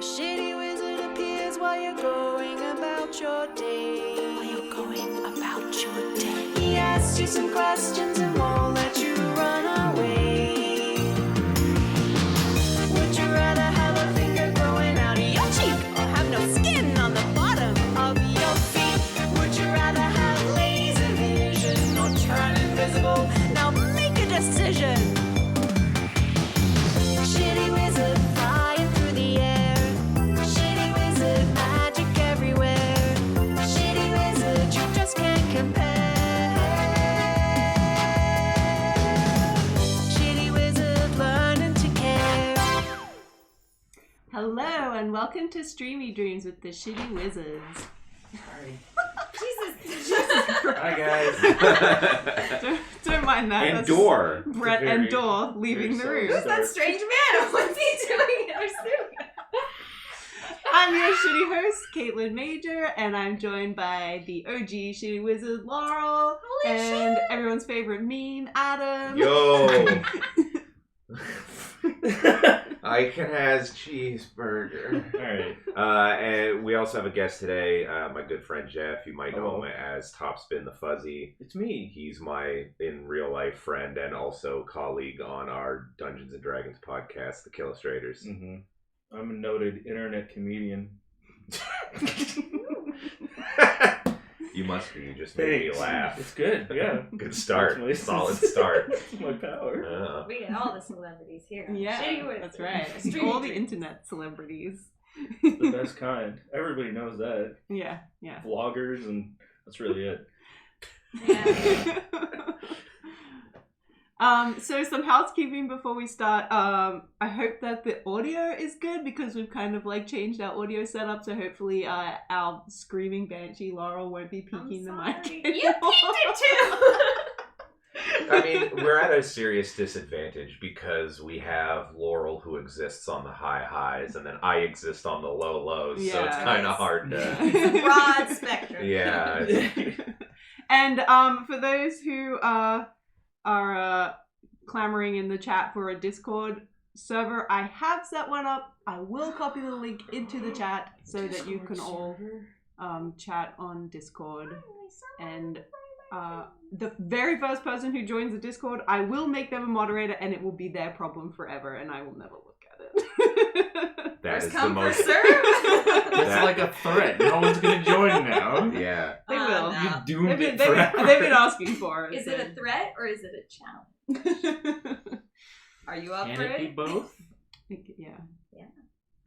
shitty wizard appears while you're going about your day. He asks you some questions and won't let you run away. Would you rather have a finger growing out of your cheek or have no skin on the bottom of your feet? Would you rather have laser vision or turn invisible? Now make a decision. Shitty wizard flying through the air. Shitty wizard magic everywhere. Shitty wizard you just can't compare. Shitty wizard learning to care. Hello and welcome to Streamy Dreams with the Shitty Wizards. Sorry. Jesus. Hi guys. Don't mind that. And That's Door. Brett and Door leaving the room. Who's that strange man? What's he doing in our studio? I'm your shitty host, Caitlin Major, and I'm joined by the OG Shitty Wizard, Laurel, Holy and shit. everyone's favorite meme, Adam. Yo! Icon has cheeseburger. Alright. And we also have a guest today, my good friend Jeff. You might know him as TopSpinTheFuzzy. It's me. He's my in real life friend and also colleague on our Dungeons and Dragons podcast, The Killustrators. I'm a noted internet comedian. You must be. You just made me Thanks. laugh. It's good, yeah. Good start. That's my- Solid start. That's my power. We get all the celebrities here. Yeah, Shitty Wizard. that's right. Streamy All the Dreams. internet celebrities. The best kind. Everybody knows that. Yeah. Vloggers, and that's really it. Yeah. So some housekeeping before we start. I hope that the audio is good because we've kind of like changed our audio setup. So hopefully our screaming banshee Laurel won't be peeking the mic. You peeked it too. I mean, we're at a serious disadvantage because we have Laurel who exists on the high highs and then I exist on the low lows. So it's Yeah. kind of hard to... It's a broad spectrum. Yeah. And for those who are clamoring in the chat for a Discord server, I have set one up. I will copy the link into the chat so that you can all chat on Discord. And the very first person who joins the Discord, I will make them a moderator and it will be their problem forever and I will never look at it. That First is the come, most... first serve. That's like a threat. No one's gonna join now. Yeah. They will. No. You doomed They've it been forever. they've been asking for it. Is it a threat or is it a challenge? Are you up Can for it be it? both? Yeah.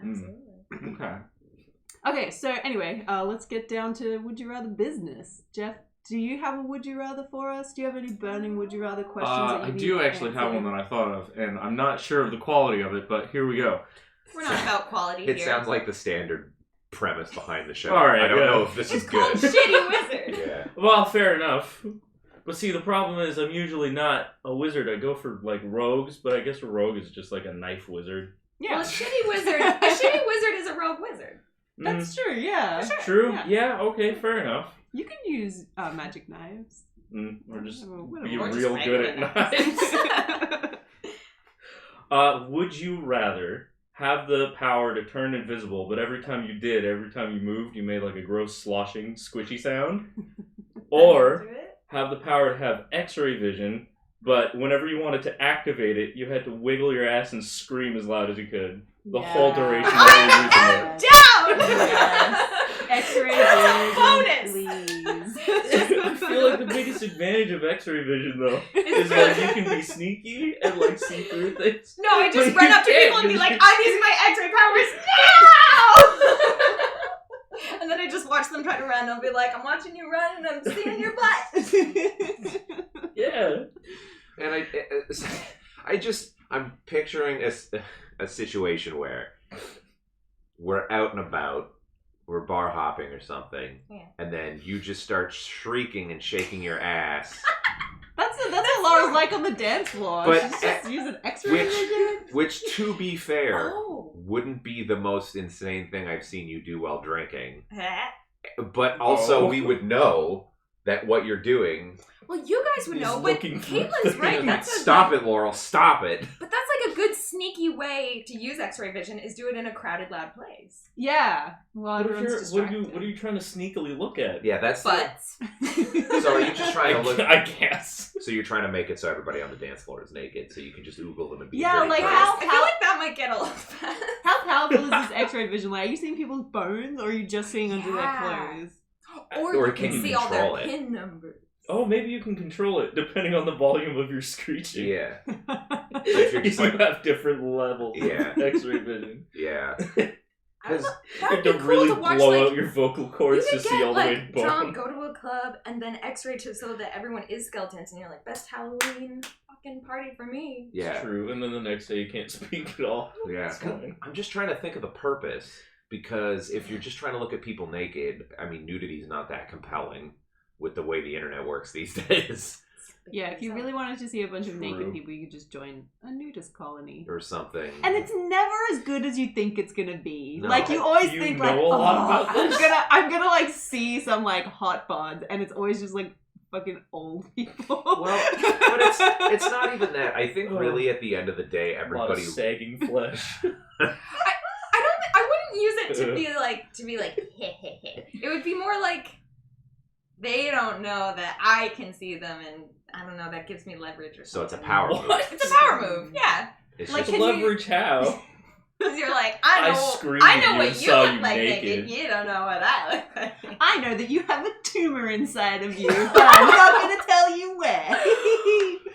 Absolutely. Okay. Okay, so anyway, let's get down to Would You Rather business. Jeff, do you have a Would You Rather for us? Do you have any burning Would You Rather questions that you I need do actually have answered? one that I thought of, and I'm not sure of the quality of it, but here we go. We're not about quality It here. sounds like the standard premise behind the show. All right, I don't yeah. know if this It's is called good. Shitty Wizard. Yeah. Well, fair enough. But see, the problem is I'm usually not a wizard. I go for, like, rogues, but I guess a rogue is just like a knife wizard. Yeah, Well, a shitty wizard is a rogue wizard. that's true, yeah. For sure. True? Yeah. Yeah, okay, fair enough. You can use magic knives. Or just Whatever. be Or just real good at regular knives. Would you rather have the power to turn invisible, but every time you moved, you made like a gross sloshing, squishy sound? Or have the power to have X-ray vision, but whenever you wanted to activate it, you had to wiggle your ass and scream as loud as you could the whole duration that you were using it. Down! X-ray Bonus! vision, please. I feel like the biggest advantage of X-ray vision, though, is that you can be sneaky and like see through things. No, I just But run you up to people and be can't. like, I'm using my X-ray powers now! And then I just watch them try to run and I'll be like, I'm watching you run and I'm seeing your butt. Yeah. And I'm picturing a situation where we're out and about, we're bar hopping or something, and then you just start shrieking and shaking your ass. That's what Laura's like on the dance floor. But She's just using X-ray vision. Which, to be fair, Oh. wouldn't be the most insane thing I've seen you do while drinking. Huh? But also, Oh. we would know that what you're doing... Well, you guys would He's know, but looking for Caitlin's right. things. That's a Stop it, Laurel. Stop it. But that's like like a good sneaky way to use X-ray vision is do it in a crowded, loud place. Yeah. Well, What, if everyone's you're, distracted. what are you trying to sneakily look at? Yeah, that's. But So are you just trying to look? I guess. So you're trying to make it so everybody on the dance floor is naked, so you can just oogle them and be. Yeah, dirty like first. how- I feel like that might get a little fast. How powerful is this X-ray vision? Like, are you seeing people's bones, or are you just seeing under their Yeah. clothes? Or Or you can can you see all their control it? pin numbers. Oh, maybe you can control it depending on the volume of your screeching. Yeah. So if you're just You like, have different levels Yeah. of X-ray vision. yeah. I don't know. Because That You would have be to cool really to watch, blow like, out your vocal you cords to could see get, all the way like, to drunk, bone. go to a club, and then X-ray so that everyone is skeletons, and you're like, best Halloween fucking party for me. yeah. True, and then the next day you can't speak at all. Yeah. It's fine. I'm just trying to think of the purpose. Because if you're just trying to look at people naked, I mean, nudity is not that compelling with the way the internet works these days. Yeah, if you really wanted to see a bunch of naked True. people, you could just join a nudist colony. Or something. And it's never as good as you think it's gonna be. No. Like you always You think know like, a lot oh, about this. I'm gonna like see some like hot bods, and it's always just like fucking old people. Well, but it's not even that. I think Oh. really at the end of the day, A lot of everybody. sagging flesh. I wouldn't use it to be like heh heh heh. It would be more like they don't know that I can see them, and I don't know, that gives me leverage or So it's a something. power What? move. It's a power move, yeah. It's Like, just, can you- Leverage how? Because you're like, I I screamed know at you and what you saw look you like naked. naked. You don't know what I look like. I know that you have a tumor inside of you, but I'm not gonna tell you where.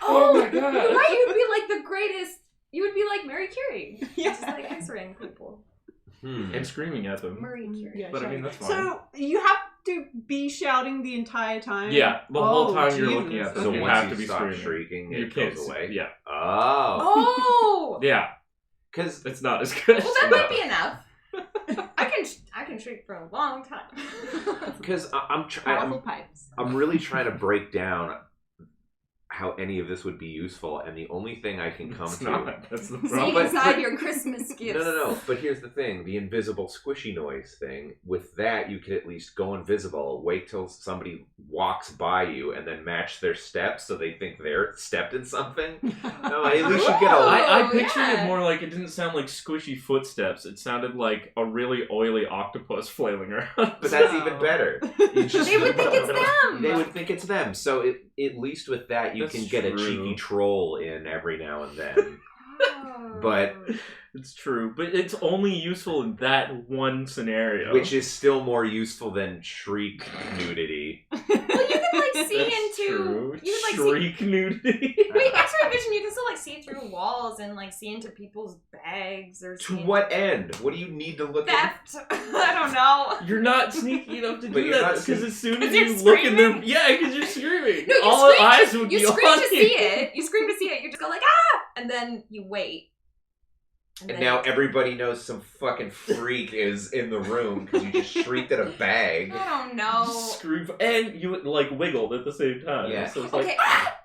Oh my God. You're right, you would be like the greatest. You would be like Marie Curie. Yeah. Just like X-raying people. And screaming at them. Marie Curie. Yeah, But I sure. mean, that's fine. So you have to be shouting the entire time? Yeah, the whole Oh, time you're Jesus. looking at them, so you once have you to be stop screaming. shrieking, You it can't goes away. Yeah. Oh. Oh! Yeah. Because It's not as good. Well, that No. might be enough. I can shriek for a long time. Powerful pipes. I'm really trying to break down how any of this would be useful, and the only thing I can come It's to. not. That's the See problem. but- inside your Christmas gifts. No. But here's the thing: the invisible squishy noise thing. With that, you could at least go invisible, wait till somebody walks by you, and then match their steps so they think they're stepped in something. No, at least you get a. I Oh, pictured yeah. it more like it didn't sound like squishy footsteps. It sounded like a really oily octopus flailing around. But that's even better. You just, They would think it's them. They would think it's them. So at least with that, you That's can get a true. cheeky troll in every now and then. But- It's true, but it's only useful in that one scenario. Which is still more useful than shriek nudity. Well, you could like see That's into. true. You could like see. Shriek nudity. Wait, X-ray vision. You can still like see through walls and like see into people's bags or. To see what end? What do you need to look at? Theft. I don't know. You're not sneaky enough to But do you're that not because sne- as soon as 'Cause you're you look in screaming? them, yeah, because you're screaming. No, you all scream eyes to, would you be scream on to you. see it. You scream to see it. You just go like ah, and then you wait. And then- now everybody knows some fucking freak is in the room because you just shrieked at a bag. I don't know. Scream, and you like wiggled at the same time. Yeah. So it's Okay. like, ah!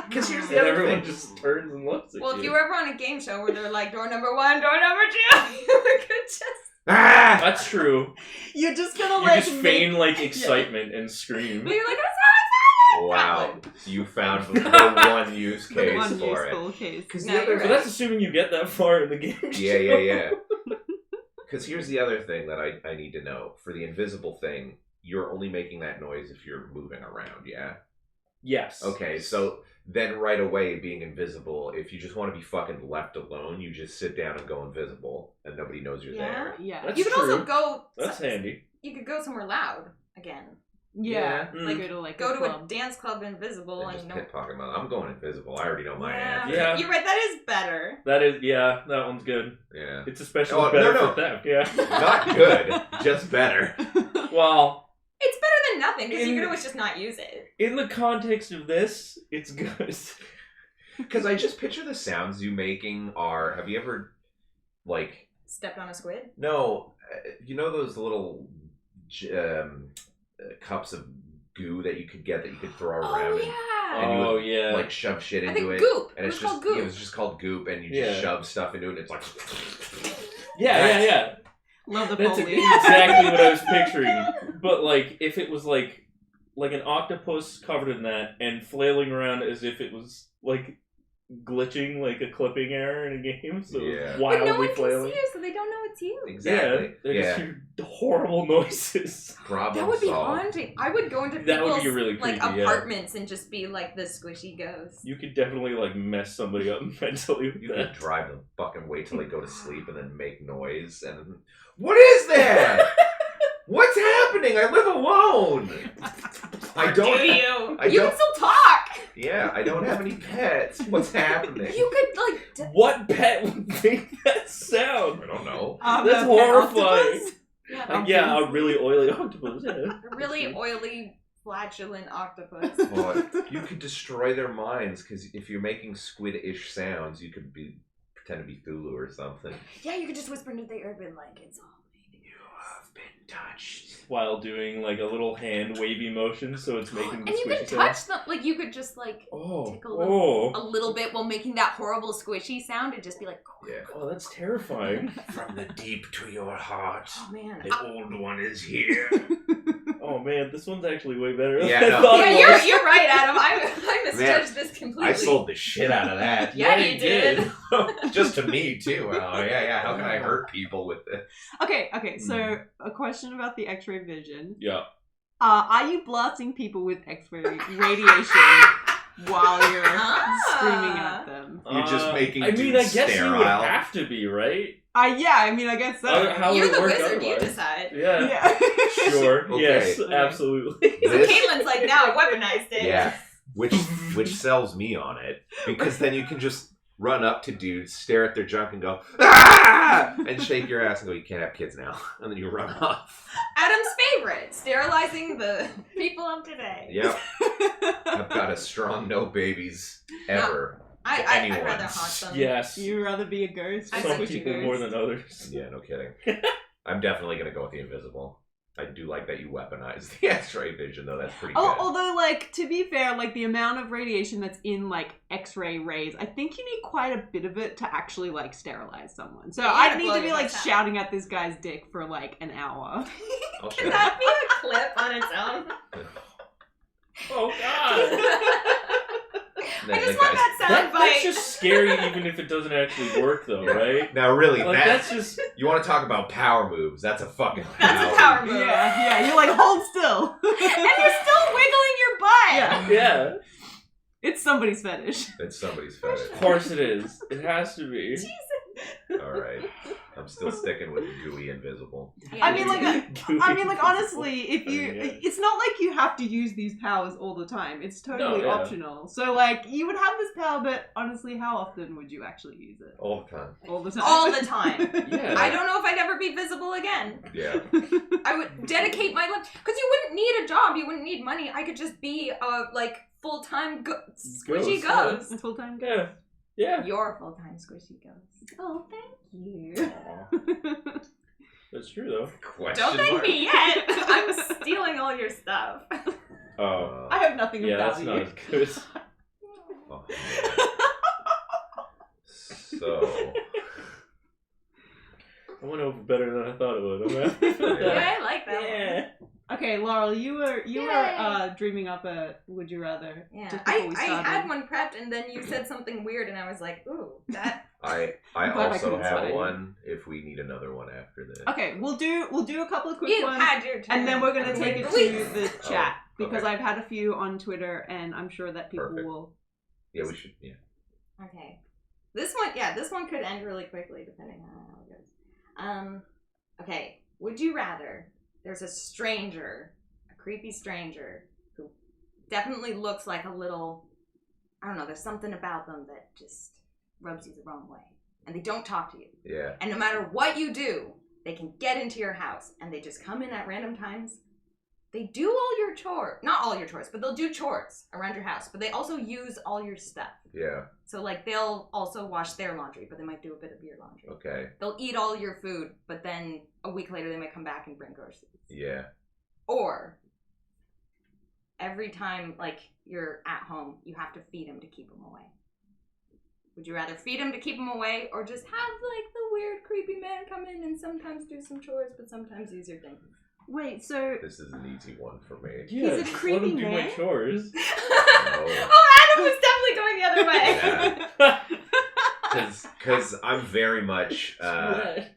Because here's and the other everyone thing. just turns and looks at Well, you. if you were ever on a game show where they're like door number 1, door number 2, you could just. Ah! That's true. You're just gonna You like just feign like excitement and scream. But you're like, Wow, you found the one use the case one for it. useful case. Because No, the other you're But that's assuming you get that far in the game. Yeah. Because here's the other thing that I need to know. For the invisible thing, you're only making that noise if you're moving around, yeah? Yes. Okay, so then right away, being invisible, if you just want to be fucking left alone, you just sit down and go invisible, and nobody knows you're Yeah. there. Yeah. That's you could true. also go. That's handy. You could go somewhere loud again. Yeah. Yeah. Like go to like Go a to club. a dance club invisible And and just no. pickpocket them. I'm going invisible. I already know my Yeah. answer. Yeah. You're right. That is better. That is, yeah, that one's good. Yeah. It's especially Oh, better no. for theft, yeah. Not good, just better. Well, It's better than nothing because you In- could always just not use it. in the context of this, it's good. Because I just picture the sounds you making are. Have you ever, like, Stepped on a squid. no, you know those little cups of goo that you could get that you could throw around Oh and yeah. And you Oh, would, yeah. like shove shit I into think it. goop. And It it's was just called goop. it was just called goop, and you just Yeah. shove stuff into it. And it's like yeah. Love the That's Foley. exactly what I was picturing. But, like, if it was, like an octopus covered in that and flailing around as if it was, like glitching like a clipping error in a game, so Yeah. But wildly no one can flailing. see you, so they don't know it's you. Exactly. Yeah, they just hear horrible noises. Problem That would be solved. haunting. I would go into That would people's be really like creepy, yeah. apartments and just be like the squishy ghost. You could definitely like mess somebody up mentally with You that. could drive them fucking wait till they go to sleep and then make noise and what is that? What's happening? I live alone. I don't. Do you? I You don't- can still talk. Yeah, I don't have any pets. What's happening? You could like. What pet would make that sound? I don't know. That's the pet horrifying. octopus? Yeah, a really oily octopus. Yeah. A really oily, flatulent octopus. Well, you could destroy their minds because if you're making squid-ish sounds, you could pretend to be Thulu or something. Yeah, you could just whisper into the ear and like it's all me. You have been touched. While doing like a little hand wavy motion, so it's making And the you squishy could sound. touch them. Like you could just like Oh, tickle oh, a little bit while making that horrible squishy sound and just be like, Yeah. oh, that's terrifying. From the deep to your heart, oh man. the old one is here. Oh man, this one's actually way better. Yeah, than I no. thought Yeah, it was. you're right, Adam. I misjudged this completely. I sold the shit out of that. Yeah, Yeah, you you did. Just to me too. Oh yeah. How can I hurt people with this? Okay, so a question about the X-ray vision. Yeah. Are you blasting people with X-ray radiation while you're screaming at them? You're just making I mean, dudes I guess you would sterile. have to be, right? Yeah, I mean, I guess so. How would You're it the work wizard. You otherwise? decide. Yeah. Yeah. Sure. Okay. Yes, Okay. absolutely. So This- Caitlin's like, now I weaponized it. Yeah, which sells me on it because then you can just run up to dudes, stare at their junk, and go ah, and shake your ass and go, "You can't have kids now," and then you run off. Adam's favorite, sterilizing the people of today. Yep, I've got a strong no babies ever. I'd anyone. rather haunt them. Yes. You'd rather be a ghost? I Some said people ghost? more than others. Yeah, no kidding. I'm definitely gonna go with the invisible. I do like that you weaponize the X-ray vision, though. That's pretty good. Although, like, to be fair, like, the amount of radiation that's in, like, X-ray rays, I think you need quite a bit of it to actually, like, sterilize someone. So Yeah, you I'd gotta need blow to be, your like, guts out. shouting at this guy's dick for, like, an hour. I'll Can show that be a clip on its own? Oh god. you. I just want that sound That's bite. just scary, even if it doesn't actually work, though, right? Now, really, Like that's just. you want to talk about power moves? That's a fucking That's a power move. Yeah, you're like, hold still. And you're still wiggling your butt. Yeah. Yeah. It's somebody's fetish. It's somebody's fetish. Of course it is. It has to be. All right, I'm still sticking with gooey invisible. Yeah. I mean, like, honestly, if you, Yeah. it's not like you have to use these powers all the time. It's totally No, yeah. optional. So, like, you would have this power, but honestly, how often would you actually use it? All the time. All the time. All the time. Yeah. I don't know if I'd ever be visible again. Yeah. I would dedicate my life because you wouldn't need a job. You wouldn't need money. I could just be a like full-time squishy Ghost, yeah. ghost. A full-time Yeah. Yeah. You're a full-time squishy ghost. Oh, thank you. ghost. That's true, though. Question Don't thank mark. me yet. I'm stealing all your stuff. Oh. I have nothing Yeah, of that's value. not as good. Oh, so, I went over better than I thought it would. I'm happy for that. Yeah, I like that one. Yeah. Okay, Laurel, you were Yay. dreaming up a would you rather. Yeah, Just before we I started. had one prepped, and then you said something weird, and I was like, "Ooh, that." I I'm glad I also could have inspire you. one if we need another one after this. Okay, we'll do a couple of quick You ones, had your turn. and then we're gonna take it to the Oh, chat because okay. I've had a few on Twitter, and I'm sure that people Perfect. will. Yeah, we should. Yeah. Okay. This one could end really quickly depending on how it goes. Okay. Would you rather there's a stranger, a creepy stranger, who definitely looks like a little, I don't know, there's something about them that just rubs you the wrong way. And they don't talk to you. Yeah. And no matter what you do, they can get into your house and they just come in at random times. They do all your chores. Not all your chores, but they'll do chores around your house. But they also use all your stuff. Yeah. So, like, they'll also wash their laundry, but they might do a bit of your laundry. Okay. They'll eat all your food, but then a week later they might come back and bring groceries. Yeah. Or, every time, like, you're at home, you have to feed them to keep them away. Would you rather feed them to keep them away, or just have, like, the weird, creepy man come in and sometimes do some chores, but sometimes use your things? Wait, so This is an easy one for me. Yeah, He's a just creepy let him do my man? chores. Oh, Adam was definitely going the other way. Because I'm very much Right.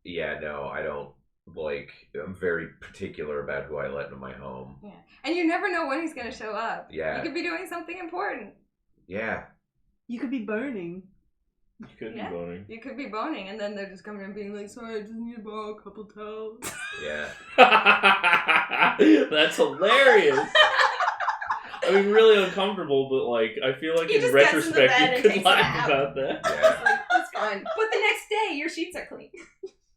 yeah, no, I don't like. I'm very particular about who I let into my home. Yeah. And you never know when he's gonna show up. Yeah. You could be doing something important. Yeah. You could be boning. You could Yeah. be boning. You could be boning, and then they're just coming and being like, "Sorry, I just need to borrow a couple towels." Yeah. That's hilarious. I mean, really uncomfortable, but like, I feel like He in just gets in the bed retrospect you and could takes a laugh nap. about that. Yeah. Like, that's fine. But the next day, your sheets are clean.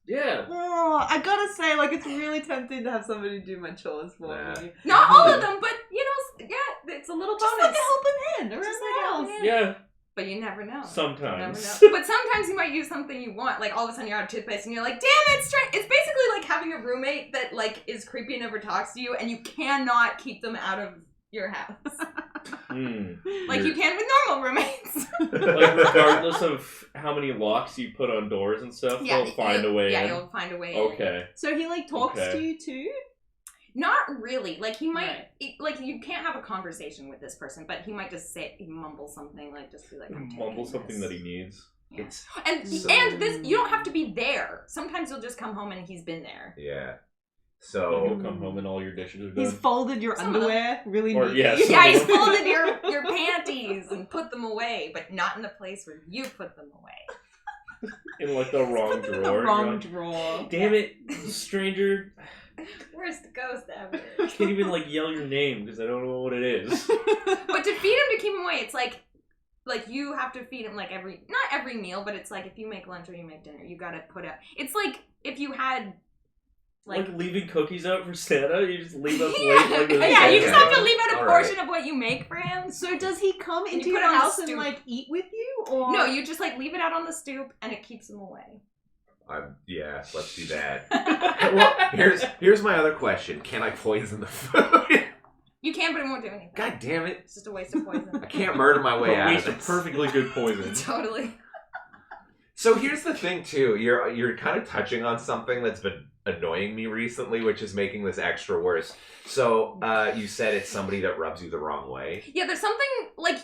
Yeah. Oh, I gotta say, like, it's really tempting to have somebody do my chores for Yeah. me. Not all of them, but you know, yeah, it's a little Just bonus. like a helping hand or Just anything like a else. helping hand. Yeah. But you never know. Sometimes. You never know. But sometimes you might use something you want. Like all of a sudden you're out of toothpaste and you're like, damn it, it's basically like having a roommate that like is creepy and never talks to you, and you cannot keep them out of your house. Like you can with normal roommates. Like, regardless of how many locks you put on doors and stuff, they'll find a way Yeah, in. you'll find a way in. Okay. So he, like, talks Okay. to you too? Not really. Like he might, Right. like you can't have a conversation with this person, but he might just mumble something, like just be like, I'm Mumble taking something this. that he needs. Yeah. It's And So- and this, you don't have to be there. Sometimes you'll just come home and he's been there. yeah. Like, So you'll come home and all your dishes are done. He's folded your Some of them. underwear really Or, neatly. yeah, some Yeah, of he's them. folded your panties and put them away, but not in the place where you put them away. in like the wrong Put them in drawer. the wrong You're like, drawer. damn it, stranger. Worst ghost ever. I can't even like yell your name because I don't know what it is. But to feed him, to keep him away, it's like you have to feed him like not every meal, but it's like if you make lunch or you make dinner, you gotta put out. It's like if you had Like leaving cookies out for Santa, you just leave a plate yeah, like with a yeah, you just have to Santa. leave out a All portion right. of what you make for him. So does he come And into you put your it on the house and, stoop. like, eat with you? Or No, you just like leave it out on the stoop and it keeps him away. yeah, let's do that. Well, here's my other question. Can I poison the food? You can, but it won't do anything. God damn it. It's just a waste of poison. I can't murder my way A out waste of of this. perfectly good poison. Totally. So here's the thing too. You're kind of touching on something that's been annoying me recently, which is making this extra worse. So you said it's somebody that rubs you the wrong way. Yeah, there's something like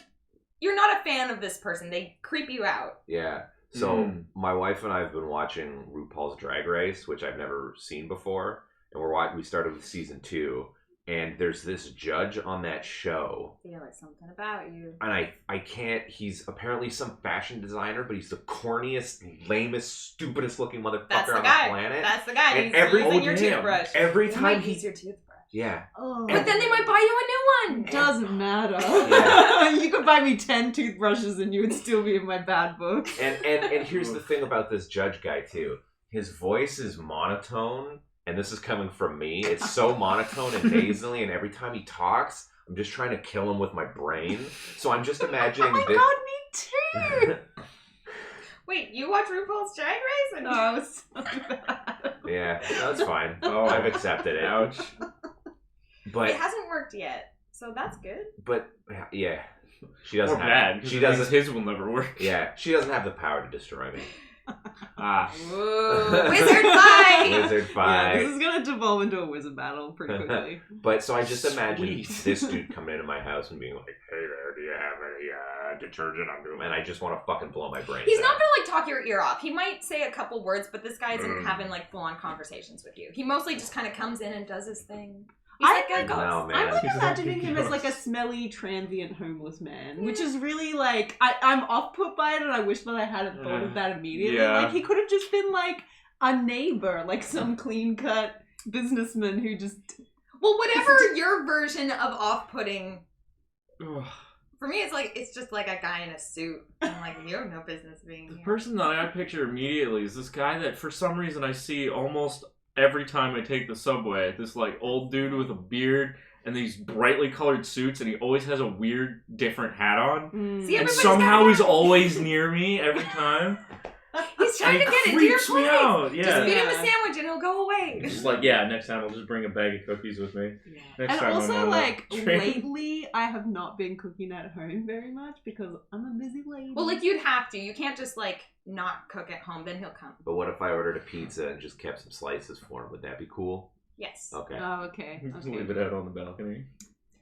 you're not a fan of this person. They creep you out. Yeah. So my wife and I have been watching RuPaul's Drag Race, which I've never seen before, and we started with season 2, and there's this judge on that show, I feel like something about you. and I can't. He's apparently some fashion designer, but he's the corniest, lamest, stupidest looking motherfucker That's the on guy. the planet. That's the guy. And He's every- using oh, your damn. toothbrush. Every He time might he, use your toothbrush. yeah, Oh. But then they might buy you a new one. Doesn't matter. Yeah. You could buy me 10 toothbrushes and you would still be in my bad book. and here's the thing about this judge guy too. His voice is monotone, and this is coming from me. It's so monotone and nasally, and every time he talks, I'm just trying to kill him with my brain. So I'm just imagining Oh my this. god, me too! Wait, you watch RuPaul's Drag Race? No, I was so bad. Yeah, that's fine. Oh. I've accepted it. Ouch. But It hasn't worked yet, so that's good. yeah, she Or doesn't have. bad. 'Cause She it means doesn't. his will never work. Yeah, she doesn't have the power to destroy me. Ah. Whoa, wizard fight! Wizard Yeah, fight. this is gonna devolve into a wizard battle pretty quickly. But so I just imagine Sweet. this dude coming into my house and being like, "Hey there, do you have any detergent on doom?" And I just want to fucking blow my brains He's out. not gonna like talk your ear off. He might say a couple words, but this guy isn't Mm. having like full on conversations with you. He mostly just kind of comes in and does his thing. He's I like a think- ghost. No, man. I'm like He's imagining like him as like a smelly, transient, homeless man, which is really like I'm off put by it, and I wish that I hadn't thought of that immediately. Yeah. Like he could have just been like a neighbor, like some clean cut businessman who just Well, whatever your version of off-putting. Ugh. For me, it's just like a guy in a suit. I'm like, you have no business being The here. person that I picture immediately is this guy that for some reason I see almost every time I take the subway. This like old dude with a beard and these brightly colored suits, and he always has a weird, different hat on. See, And everybody's somehow got he's that. always near me every time. He's trying And to it get into your creeps me place. out. Just Yeah. feed him a Yeah. sandwich and he'll go away. Just like, yeah, next time I'll just bring a bag of cookies with me. Next and time I'm also on like that train. lately I have not been cooking at home very much because I'm a busy lady. Well, like you'd have to. You can't just like not cook at home. Then he'll come. But what if I ordered a pizza and just kept some slices for him? Would that be cool? Yes. Okay. Oh, okay. Just Okay. leave it out on the balcony.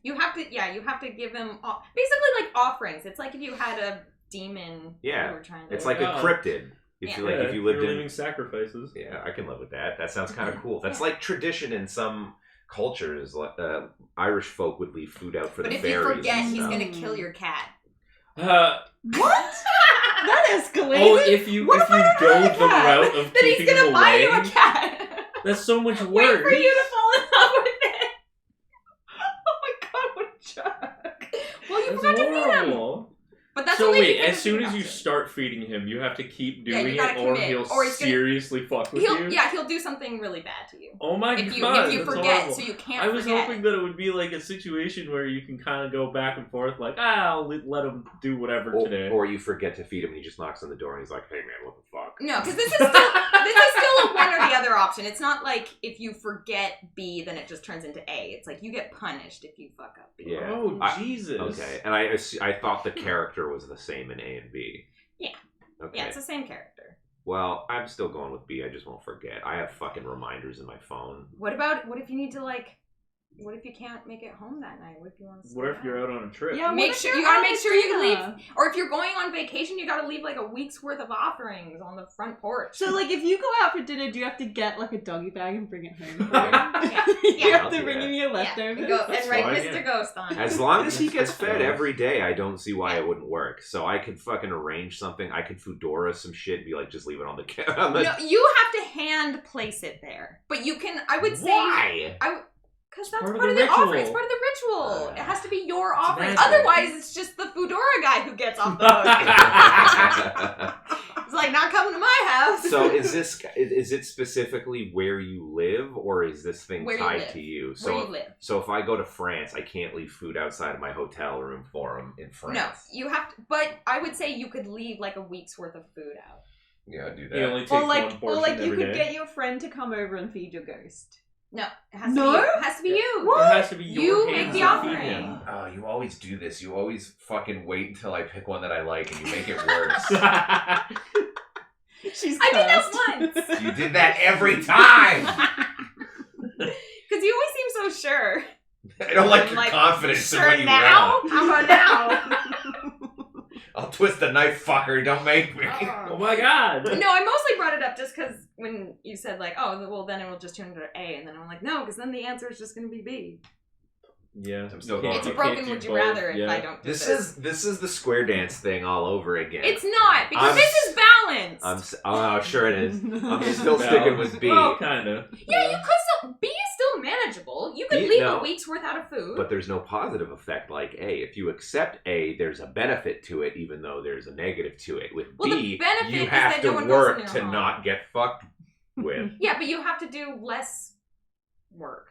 You have to give him basically like offerings. It's like if you had a demon. Yeah. You were trying to. It's like a cryptid. If you if you lived you're in living sacrifices. Yeah, I can live with that. That sounds kind of cool. That's like tradition in some cultures. Irish folk would leave food out for but the if fairies. you forget, and he's stuff. gonna kill your cat. What? That escalated. Oh, if you go the route of then he's keeping gonna him buy away, you a cat. that's so much Wait work. for you to fall in love with it. Oh my god, what a jerk. Well, you That's forgot to feed him. horrible. But that's So only wait, because as of soon the as you option. start feeding him, you have to keep Yeah, you doing gotta it, or commit, he'll or he's gonna- seriously fuck with you. He'll do something really bad to you. Oh my If you god, if you that's forget, horrible. so you can't I was forget. hoping that it would be like a situation where you can kind of go back and forth, like, I'll let him do whatever today. Or you forget to feed him and he just knocks on the door and he's like, hey man, what the fuck? No, because this is still a one or the other option. It's not like if you forget B, then it just turns into A. It's like you get punished if you fuck up B. Yeah. Oh, Jesus. Okay, and I thought the character was the same in A and B. Yeah. Okay. Yeah, it's the same character. Well, I'm still going with B. I just won't forget. I have fucking reminders in my phone. What if you need to what if you can't make it home that night? What if you want to What if you're out on a trip? Yeah, Make what if sure you're you gotta out make to sure you can dinner? leave, or if you're going on vacation, you gotta leave like a week's worth of offerings on the front porch. So, like, if you go out for dinner, do you have to get, like, a doggy bag and bring it home? Yeah. You have I'll to do bring that. him your Yeah, leftovers? That's and write fine, Mr. yeah. Ghost on it. As long as he gets fed Yeah. every day, I don't see why it wouldn't work. So I could fucking arrange something. I could Foodora some shit and be like, just leave it on the couch. No, you have to hand place it there, but you can. I would say Why? because that's part part of of the the offering. ritual. It's part of the ritual. It has to be your offering. natural. Otherwise, it's just the Foodora guy who gets off the hook. It's like not coming to my house. So is it specifically where you live, or is this thing Where you tied live. to you? where So you live? so if I go to France, I can't leave food outside of my hotel room for him in France. No, you have to. But I would say you could leave like a week's worth of food out. Yeah, I'll do He that. only takes Or one like, portion you every could day. get your friend to come over and feed your ghost. No, it has No? to be. It has to be you. It has to be your You hands make the that feed offering. him. Oh, you always do this. You always fucking wait until I pick one that I like, and you make it worse. She's I did cursed. that once. You did that every time. Because you always seem so sure. I don't like I'm your like, confidence in Sure what you now? want. How about now? I'll twist the knife, fucker. Don't make me. Oh my god! No, I mostly brought it up just because when you said like, oh, well, then it will just turn into A, and then I'm like, no, because then the answer is just going to be B. Yeah, I'm still you going can't- It's a you broken can't do would you both, rather if yeah. I don't do This this. is the square dance thing all over again. It's not because I'm- this is balanced. Oh, sure it is. I'm still Well, sticking with B. Well, kinda. Yeah, you could still. B is still manageable. You could B- leave no. a week's worth out of food. But there's no positive effect like A. If you accept A, there's a benefit to it, even though there's a negative to it. With Well, the B, benefit you is have that to no one goes in work your to home. not get fucked with. Yeah, but you have to do less work.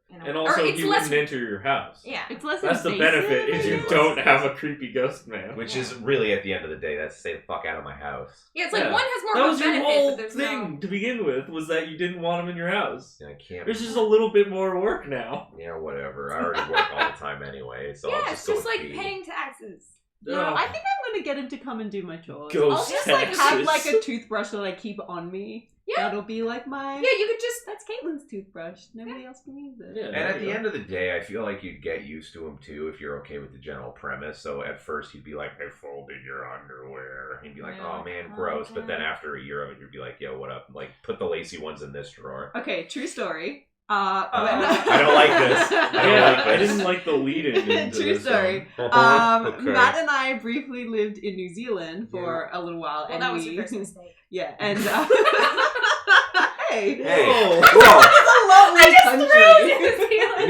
You know? And Or also, it's he less. wouldn't enter your house. Yeah. It's less That's the invasive. benefit, is you It is. don't have a creepy ghost man. Which is really, at the end of the day, that's stay the fuck out of my house. Yeah, it's like Yeah. one has more That of was a your benefit, whole but there's thing to begin with, was that you didn't want him in your house. And I can't. There's just a little bit more work now. Yeah, whatever. I already work all the time anyway, so no. I'll Yeah, just it's go just with like B. paying taxes. No, Ugh. I think I'm gonna get him to come and do my chores. Ghost I'll just like have taxes. like a toothbrush that I keep on me. Yeah. That'll be like my. Yeah, you could just. That's Caitlin's toothbrush. Nobody else can use it. Yeah. And at the end of the day, I feel like you'd get used to him too if you're okay with the general premise. So at first you'd be like, I folded your underwear. And you'd be like, Yeah. oh man, gross. But then after a year of it, you'd be like, yo, what up? Like, put the lacy ones in this drawer. Okay, true story. I don't like this. I don't Yeah, like I this. didn't like the lead-in into True this story. one. Okay. Matt and I briefly lived in New Zealand for a little while, Well, and that was we, your first mistake. yeah, and hey, Hey, Whoa. whoa! it's a lovely country.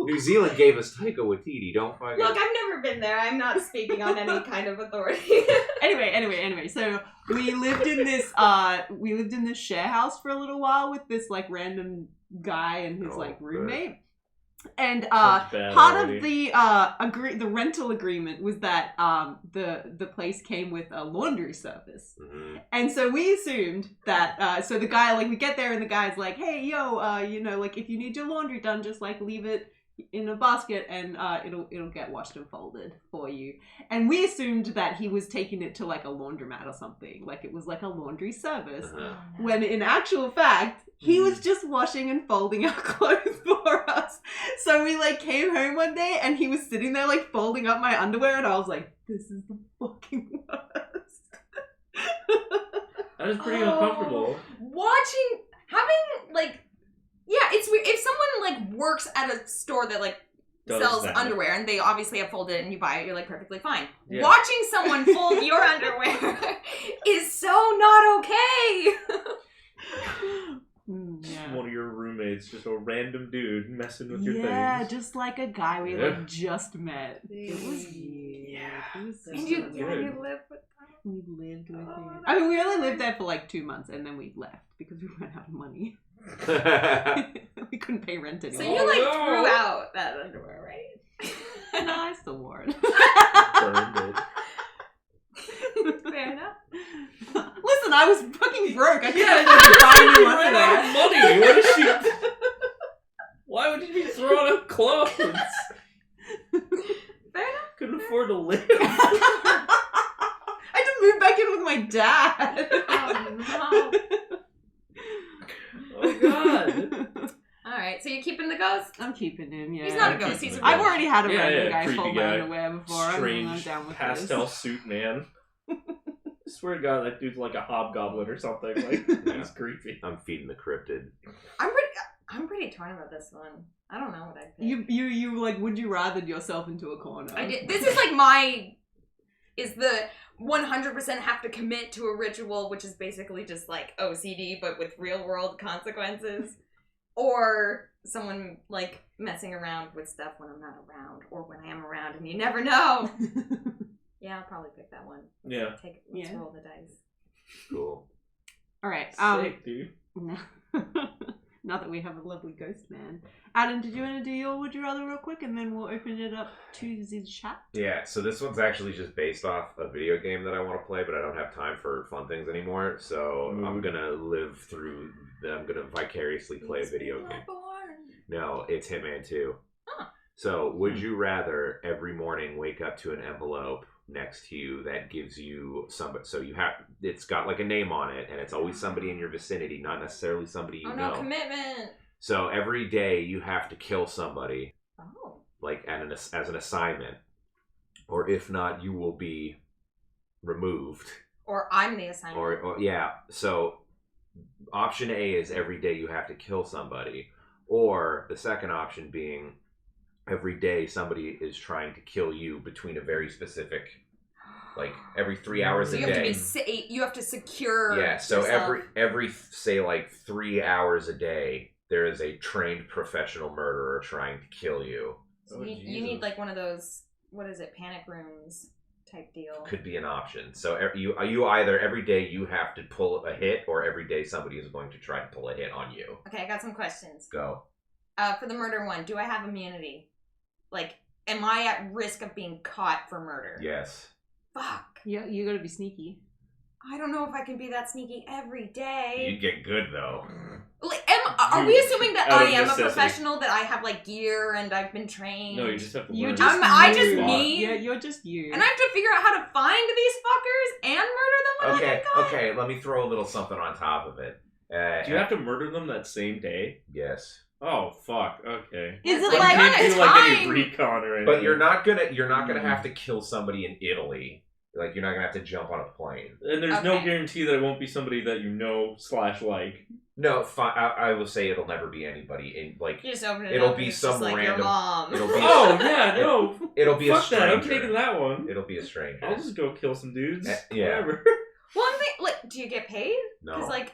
New Zealand gave us Taika Waititi. Don't fucking. Look, I've never been there. I'm not speaking on any kind of authority. Anyway, so we lived in this share house for a little while with this like random guy and his Oh, like good. roommate. And Sounds bad part already. of the rental agreement was that the place came with a laundry service. Mhm. And so we assumed that so the guy, like, we get there and the guy's like, hey, yo, you know, like, if you need your laundry done, just like leave it in a basket and it'll get washed and folded for you. And we assumed that he was taking it to like a laundromat or something, like it was like a laundry service, Uh-huh. when in actual fact he was just washing and folding our clothes for us. So we like came home one day and he was sitting there like folding up my underwear and I was like, this is the fucking worst. That is pretty uncomfortable. Having like, yeah, it's weird. If someone like works at a store that like Does sells that. underwear and they obviously have folded it and you buy it, you're like perfectly fine. Yeah. Watching someone fold your underwear is so not okay. Yeah. One of your roommates, just a random dude messing with your Yeah, things. just like a guy we Yeah. like just met. It was Yeah. It was so And you Good. live with them. we lived with Oh, him. I mean, we only lived there for like 2 months and then we left because we ran out of money. We couldn't pay rent So anymore. you like no. threw out that underwear, right? No, I still wore it. Burned it. Fair enough. Listen, I was fucking broke. I Yeah, couldn't buy new you ran out of underwear. money. What is she? Why would you be throwing out clothes? Fair enough. Couldn't afford to live. I had to move back in with my dad. Oh no. Oh god. Alright, so you're keeping the ghost? I'm keeping him, yeah. He's not a I'm ghost, keeping he's a the I've ghost. already had a Yeah, random yeah, guy creepy fold my guy. underwear before. I'm Strange down with pastel this. suit man. I swear to God, that dude's like a hobgoblin or something. Like, he's creepy. I'm feeding the cryptid. I'm pretty torn about this one. I don't know what I'd pick. You like, would you rather yourself into a corner? I did. This is like is the 100% have to commit to a ritual, which is basically just like OCD, but with real world consequences. Or someone like messing around with stuff when I'm not around, or when I am around and you never know. Yeah, I'll probably pick that one. Yeah. Let's Yeah. roll the dice. Cool. All right. Sick, dude. Now that we have a lovely ghost man. Adam, did you want to do your would you rather real quick and then we'll open it up to the chat? Yeah, so this one's actually just based off a video game that I want to play, but I don't have time for fun things anymore. So I'm gonna live through. I'm gonna vicariously play a video game. No, it's Hitman 2. Huh. So, would you rather every morning wake up to an envelope next to you that gives you somebody? So it's got like a name on it, and it's always somebody in your vicinity, not necessarily somebody you know. No, commitment. So every day you have to kill somebody, Oh. like as an assignment, or if not, you will be removed. Or I'm the assignment. Or yeah. So option A is every day you have to kill somebody, or the second option being every day somebody is trying to kill you between a very specific, like every 3 hours So a you have to day. you have to secure. Yeah. So yourself. every say like 3 hours a day, there is a trained professional murderer trying to kill you. So Oh, you need Jesus. like one of those, what is it, panic rooms type deal. Could be an option. So you either every day you have to pull a hit, or every day somebody is going to try to pull a hit on you. Okay, I got some questions. Go. For the murder one, do I have immunity? Like, am I at risk of being caught for murder? Yes. Fuck. Yeah, you gotta be sneaky. I don't know if I can be that sneaky every day. You'd get good though. Like, are we assuming that Out I of am necessity. a professional, that I have like gear and I've been trained? No, you just have to You're learn. just I just you. me? Yeah, you're just you. And I have to figure out how to find these fuckers and murder them when I Okay, get caught? okay, let me throw a little something on top of it. Do you have to murder them that same day? Yes. Oh fuck. Okay. Is it Like, like, You kind didn't of do like any time. recon or anything. But you're not gonna have to kill somebody in Italy. Like you're not gonna have to jump on a plane. And there's no Okay. guarantee that it won't be somebody that you know / like. No, I will say it'll never be anybody in like You just open it It'll up be and it's some just like your random- mom. it'll be Oh yeah, no. it'll be a Fuck stranger. that. I'm taking that one. It'll be a stranger. I'll just go kill some dudes. Yeah. Whatever. Well, I'm thinking, like, do you get paid? No. Because, like,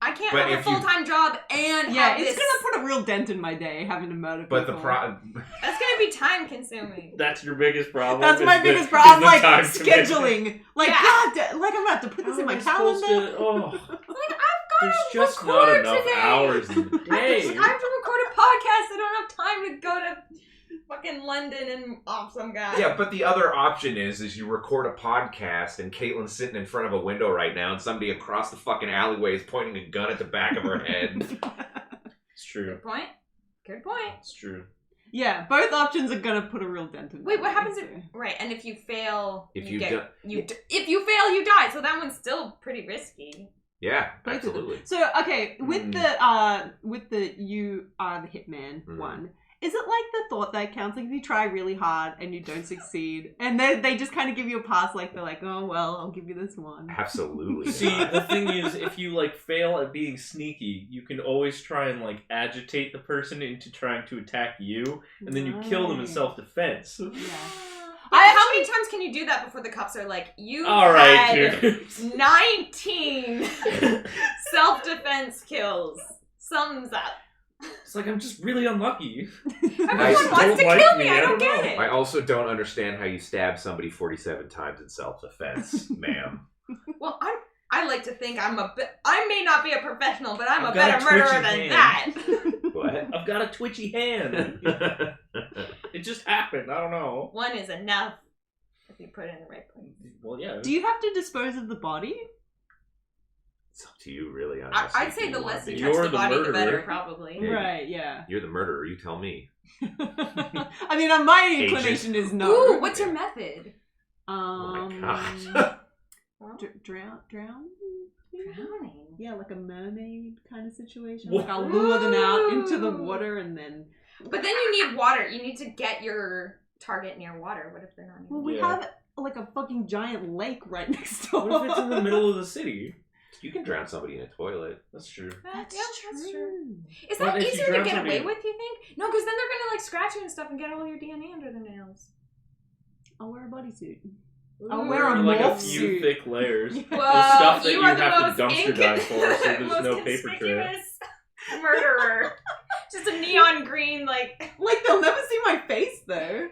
I can't But have a if you- full-time job and yeah, have it's this. gonna put a real dent in my day having to murder people. But the That's gonna be time-consuming. That's your biggest problem. That's is my the- biggest is problem. the Like time commitment. scheduling. Like Yeah. God, like I'm gonna have to put this in my calendar. Oh, Like, there's I've just got not to record enough today. hours in the day. I have to record a podcast. I don't have time to go to fucking London and off some guy. Yeah, but the other option is you record a podcast and Caitlin's sitting in front of a window right now and somebody across the fucking alleyway is pointing a gun at the back of her head. It's true. Good point. Good point. It's true. Yeah, both options are gonna put a real dent in my Wait, what day, happens so. if right? And if you fail, If you you get do- if you fail, you die. So that one's still pretty risky. Yeah, Both of them. absolutely. So okay, with Mm. the you are the hitman Mhm. one, Is it like the thought that counts? Like if you try really hard and you don't succeed, and then they just kind of give you a pass, like they're like, oh well, I'll give you this one. Absolutely. See, not. the thing is, if you like fail at being sneaky, you can always try and like agitate the person into trying to attack you, and then you kill them in Right. self-defense. Yeah. How many times can you do that before the cops are like, you All right, had dude. 19 self-defense kills? Sums up. It's like I'm just really unlucky. Everyone don't wants to like kill me, me. I I don't don't get know. it. I also don't understand how you stab somebody 47 times in self-defense, ma'am. Well, I like to think I may not be a professional, but I'm I've a got better a murderer twitchy than hand. that. What? I've got a twitchy hand. It just happened. I don't know. One is enough if you put it in the right place. Well, yeah. Do you have to dispose of the body? It's up to you, really. I'd say the less you touch You're the the body, the murderer. better, probably. Yeah. Right, yeah. You're the murderer. You tell me. I mean, my Agent. inclination is no. Ooh, what's your method? Oh my god. Drown? Drowning. Yeah, like a mermaid kind of situation. Whoa. Like I'll lure them out into the water and then... But then you need water. You need to get your target near water. What if they're not near Well, water? we Yeah. have like a fucking giant lake right next door. What if it's in the middle of the city? You can drown somebody in a toilet. That's true. That's That's true. Is But that if you easier to drown get somebody- away with, you think? No, because then they're gonna like scratch you and stuff and get all your DNA under their nails. I'll wear a bodysuit. Ooh. I'll wear a like a morph few suit. thick layers. Yeah. Whoa, The stuff that you you are the have to most dumpster dive for, so there's most no paper trail. conspicuous murderer. Just a neon green, like. Like they'll never see my face though.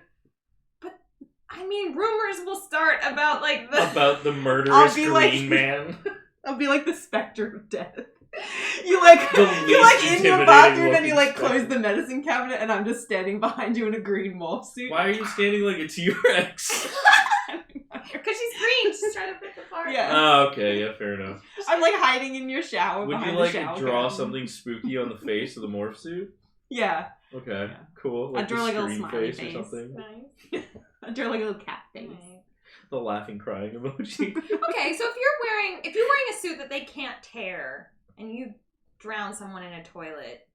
I mean, rumors will start about like the. About the I'll murderous be green like- man. I'll be like the specter of death. You like The you're like least in your intimidating bathroom and you looking like close specter. the medicine cabinet and I'm just standing behind you in a green morph suit. Why are you standing like a T-Rex? Because she's green, she's trying to pick the part. Yeah. Oh, okay, yeah, fair enough. I'm like hiding in your shower Would you behind like the to shower draw curtain. something spooky on the face of the morph suit? Yeah. Okay, Yeah. cool. I'd Like draw the like a scream smiley face, face. or something. Nice. I draw like a little cat face. Nice. The laughing, crying emoji. Okay, so if you're wearing a suit that they can't tear and you drown someone in a toilet,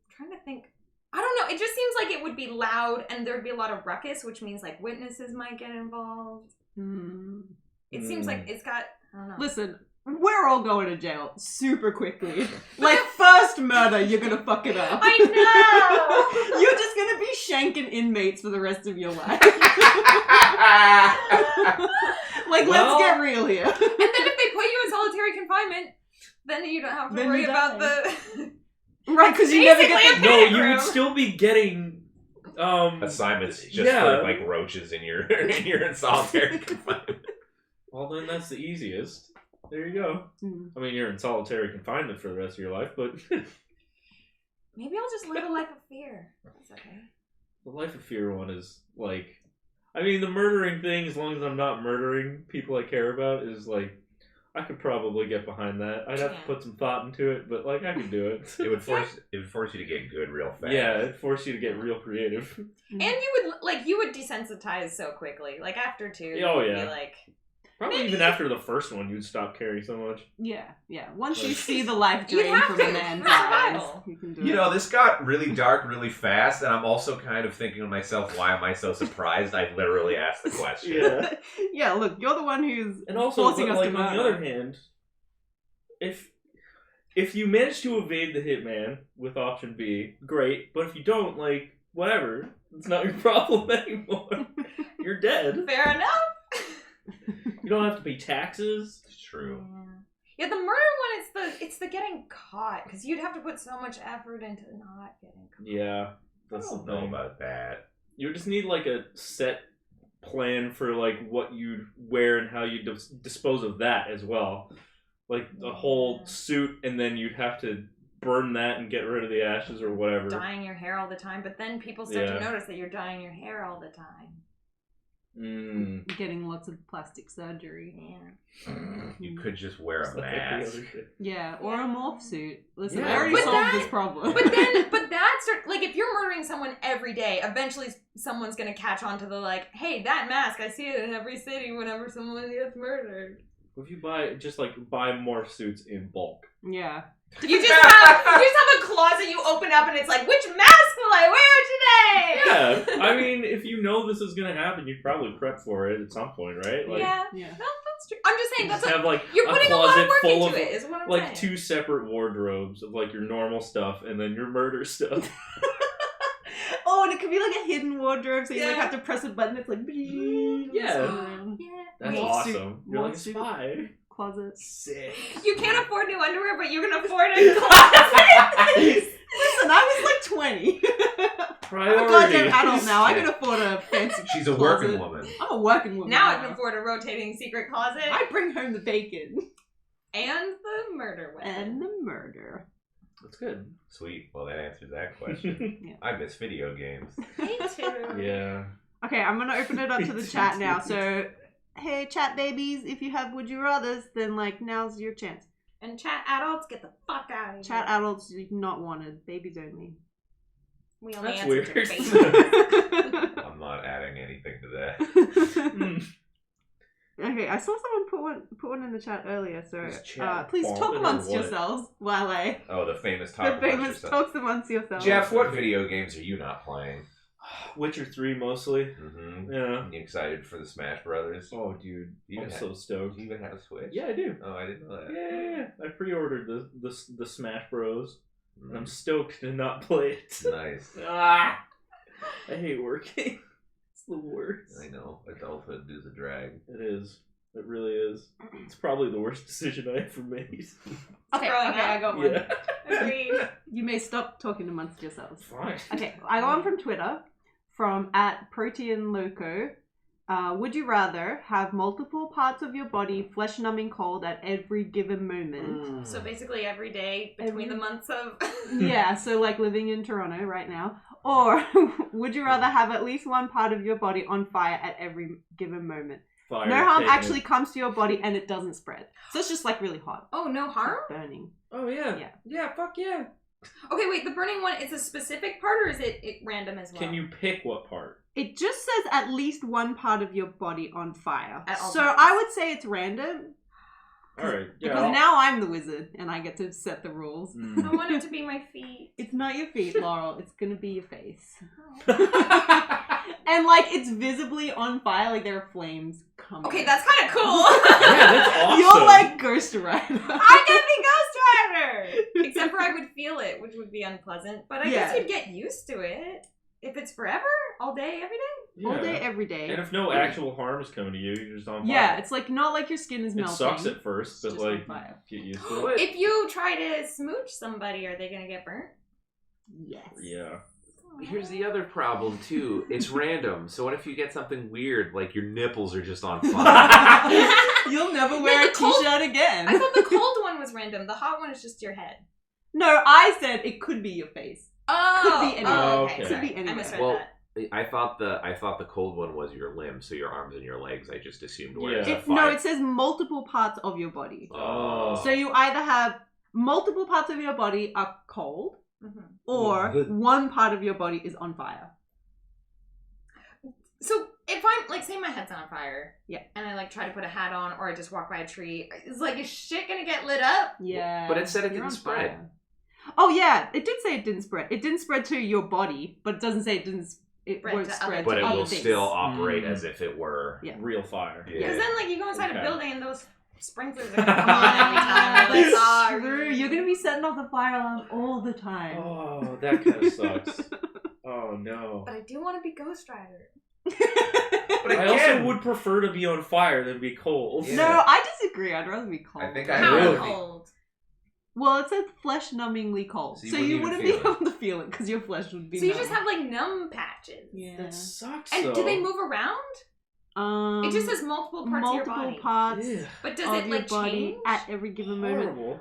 I'm trying to think. I don't know. It just seems like it would be loud and there'd be a lot of ruckus, which means like witnesses might get involved. Hmm. It seems like it's got. I don't know. Listen, we're all going to jail super quickly. Like first murder, you're gonna fuck it up. I know. You're just gonna be shanking inmates for the rest of your life. Like, Well- let's get real here. And then if they put you in solitary confinement, then you don't have to Then worry you about die. the. Right, because you never Basically get a the... No, panic you room. would still be getting Assignments just Yeah. for like roaches in your in solitary confinement. Well, then that's the easiest. There you go. Hmm. I mean, you're in solitary confinement for the rest of your life, but Maybe I'll just live a life of fear. That's okay. the life of fear one is like, I mean, the murdering thing, as long as I'm not murdering people I care about, is like, I could probably get behind that. I'd have to Yeah. put some thought into it, but like, I could do it. It would force you to get good real fast. Yeah, it'd force you to get real creative. And you would desensitize so quickly. Like after two, Oh, you'd yeah. be like, Probably even after the first one, you'd stop caring so much. Yeah, yeah. Once you Like- see the life You'd drain have from to, a man's for eyes, survival. you can do You it. know, this got really dark really fast, and I'm also kind of thinking to myself, why am I so surprised I literally asked the question? Yeah, look, you're the one who's And also, forcing but, us like, to on the murder. other hand, if you manage to evade the hitman with option B, great. But if you don't, like, whatever, it's not your problem anymore. You're dead. fair enough. You don't have to pay taxes. It's true. Yeah, the murder one, it's the getting caught because you'd have to put so much effort into not getting caught. Yeah, I that's the don't know thing. about that. You just need like a set plan for like what you'd wear and how you dispose of that as well. Like a whole Yeah. suit, and then you'd have to burn that and get rid of the ashes or whatever. Dyeing your hair all the time, but then people start Yeah. to notice that you're dyeing your hair all the time. Mm. Getting lots of plastic surgery. Yeah. You could just wear It's a like every mask. other shit. Yeah, or a morph suit. Listen, Yeah. I already But solved that- this problem. But that's like if you're murdering someone every day, eventually someone's gonna catch on to the like, hey, that mask, I see it in every city whenever someone gets murdered. If you buy more suits in bulk, Yeah. You just have a closet you open up and it's like, which mask will I wear today? Yeah, I mean, if you know this is gonna happen, you'd probably prep for it at some point, right? Like, Yeah. Yeah. No, that's true. I'm just saying you that's just have like you're a putting a lot closet of work full into of it, is what I'm like saying. 2 separate wardrobes of like your normal stuff and then your murder stuff. Oh, and it could be like a hidden wardrobe, so you like Yeah. have to press a button. It's like Yeah. More That's suit- awesome. You're more like a suit. spy. Closet. Sick. You can't afford new underwear, but you can afford a closet. Listen, I was like 20. I'm a goddamn Priorities. adult now. I can afford a fancy. She's a closet. working woman. I'm a working woman. Now I can afford a rotating secret closet I bring home the bacon and the murder weapon. and the murder. That's good. Sweet. Well, that answers that question. Yeah. I miss video games. Me too. Yeah. Okay, I'm gonna open it up to the chat now. So, hey, chat babies, if you have would you rathers, then like now's your chance. And chat adults, get the fuck out of here. Chat adults not wanted, babies only. We only That's answer to weird. Facebook. I'm not adding anything to that. Okay, I saw someone put one in the chat earlier, so Is chat please talk bombing or amongst what? yourselves while I Oh, the famous talk the amongst famous yourself. talks amongst yourselves. Jeff, what video games are you not playing? Witcher 3 mostly. Mm-hmm. Yeah. You excited for the Smash Brothers? Oh, dude. You I'm even so Do stoked. you even have a Switch? Yeah, I do. Oh, I didn't know that. Yeah. I pre-ordered the Smash Bros. And I'm Mm, stoked to not play it. nice. Ah! I hate working. It's the worst. I know. Adulthood is a drag. It is. It really is. It's probably the worst decision I ever made. Okay, Growing okay, up. I got one. Yeah. Agreed. You may stop talking amongst yourselves. Fine. Okay, I got one from Twitter, from @ProteinLoco. Would you rather have multiple parts of your body flesh-numbing cold at every given moment? So basically every day between the months of... Yeah, so like living in Toronto right now. Or would you rather have at least one part of your body on fire at every given moment? Fire No harm taking actually it. comes to your body and it doesn't spread. So it's just like really hot. Oh, no harm? Burning. Oh, yeah. Yeah. Yeah, fuck yeah. Okay, wait, the burning one, is a specific part or is it random as well? Can you pick what part? It just says at least one part of your body on fire. At all So times. I would say it's random. Alright, yeah. Because now I'm the wizard and I get to set the rules. I want it to be my feet. It's not your feet, Laurel. It's gonna be your face. And like it's visibly on fire, like there are flames coming. Okay, that's kind of cool. Yeah, that's awesome. You're like Ghost Rider. I can be Ghost Rider! Except for I would feel it, which would be unpleasant. But I guess Yeah. you'd get used to it. If it's forever, all day, every day. All Yeah. day, every day. And if no actual harm is coming to you, you're just on fire. Yeah, it's like not like your skin is It melting. sucks at first, but It's just on like, fire. get used to it. If you try to smooch somebody, are they gonna get burnt? Yes. Yeah. Here's the other problem too. It's random. So what if you get something weird, like your nipples are just on fire? You'll never Yeah, wear the a cold- t-shirt again. I thought the cold one was random. The hot one is just your head. No, I said it could be your face. Oh, Could be anywhere. Oh, Okay. okay. Could Sorry. be anywhere. I misread Well, that. I thought the cold one was your limbs, so your arms and your legs. I just assumed were Yeah. the No, fire. it says multiple parts of your body. Oh. So you either have multiple parts of your body are cold, Mhm. or Good. one part of your body is on fire. So if I'm like, say my head's on fire, Yeah. and I like try to put a hat on, or I just walk by a tree, is like, is shit gonna get lit up? Yeah. But it said it You're didn't on spread. fire. Oh yeah, it did say it didn't spread. It didn't spread to your body, but it doesn't say it didn't. It Spread won't to spread other to But it other will things. still operate Mm. as if it were. Yeah. Real fire. Yeah. Because then like you go inside Okay. a building and those sprinklers are gonna come on every time. You're like, That's oh, true. You're gonna be setting off the fire alarm all the time. Oh, that kind of sucks. Oh, no. But I do want to be Ghost Rider. But I also again- would prefer to be on fire than be cold. Yeah. No, I disagree. I'd rather be cold. I think I How would. really- cold? Well, it said flesh-numbingly cold, So so you you wouldn't wouldn't even be feel it. able to feel it because your flesh would be. So you numb. just have like numb patches. Yeah. That sucks, And though. do they move around? It just says multiple parts of your multiple body. parts Yeah. But does of it your like body change? at every given moment. Horrible.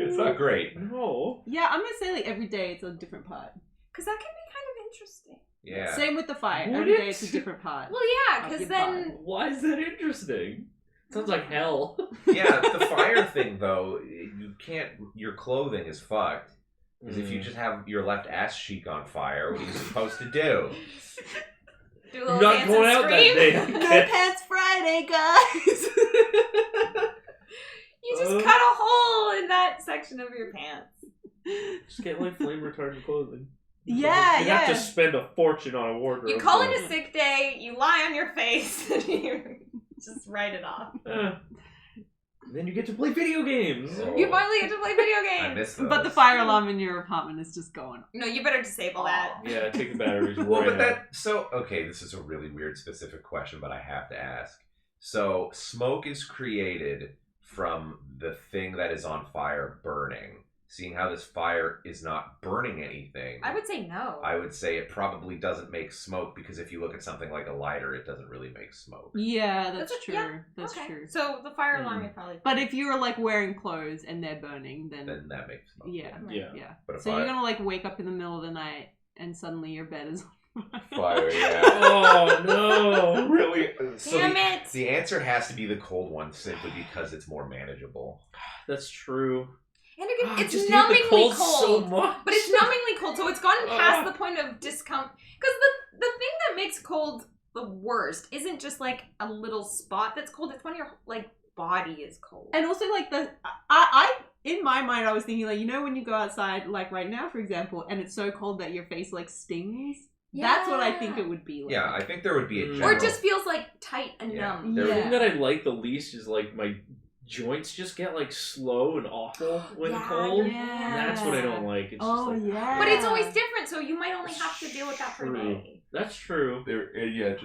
It's not great. No. Yeah, I'm gonna say like every day it's a different part. Because that can be kind of interesting. Yeah. Same with the fire. Would Every it? day it's a different part. Well, yeah, Of because your then Why is that interesting? Sounds like hell. Yeah, the fire thing though, you can't. Your clothing is fucked. Because if you Mm. just have your left ass cheek on fire, what are you supposed to do? do a You're little not dance going and out that scream. day. No pants Friday, guys. You just cut a hole in that section of your pants. Just get like flame retardant clothing. Yeah, You yeah. have to spend a fortune on a wardrobe. You call it a sick day, you lie on your face, and you just write it off. Then you get to play video games. Oh. You finally get to play video I games. miss those. But the fire alarm in your apartment is just going. No, you better disable that. Yeah, take the batteries right Well, but out. okay, this is a really weird specific question, but I have to ask. So, smoke is created from the thing that is on fire burning. Seeing how this fire is not burning anything, I would say no. I would say it probably doesn't make smoke, because if you look at something like a lighter, it doesn't really make smoke. Yeah, that's That's true. yeah, That's okay. true. So the fire alarm is probably. But if you're like wearing clothes and they're burning, then Then that makes smoke. yeah, Yeah. yeah. But if So you're gonna like wake up in the middle of the night and suddenly your bed is on fire, yeah. Oh no! Really? So Damn it! the answer has to be the cold one, simply because it's more manageable. That's true. And again, I it's just hate the numbingly cold cold. so much. But it's numbingly cold, so it's gotten past the point of discomfort. Because the thing that makes cold the worst isn't just like a little spot that's cold. It's when your like body is cold. And also like I in my mind I was thinking like, you know, when you go outside like right now for example and it's so cold that your face like stings. That's what I think it would be like. Yeah, I think there would be a Or general... Or it just feels like tight and Yeah. numb. The Yeah. thing that I like the least is like my joints just get like slow and awful when Yeah, cold. yeah. And that's what I don't like. It's Oh just like, yeah. But it's always different, so you might only have to deal with that for a True. day. That's true.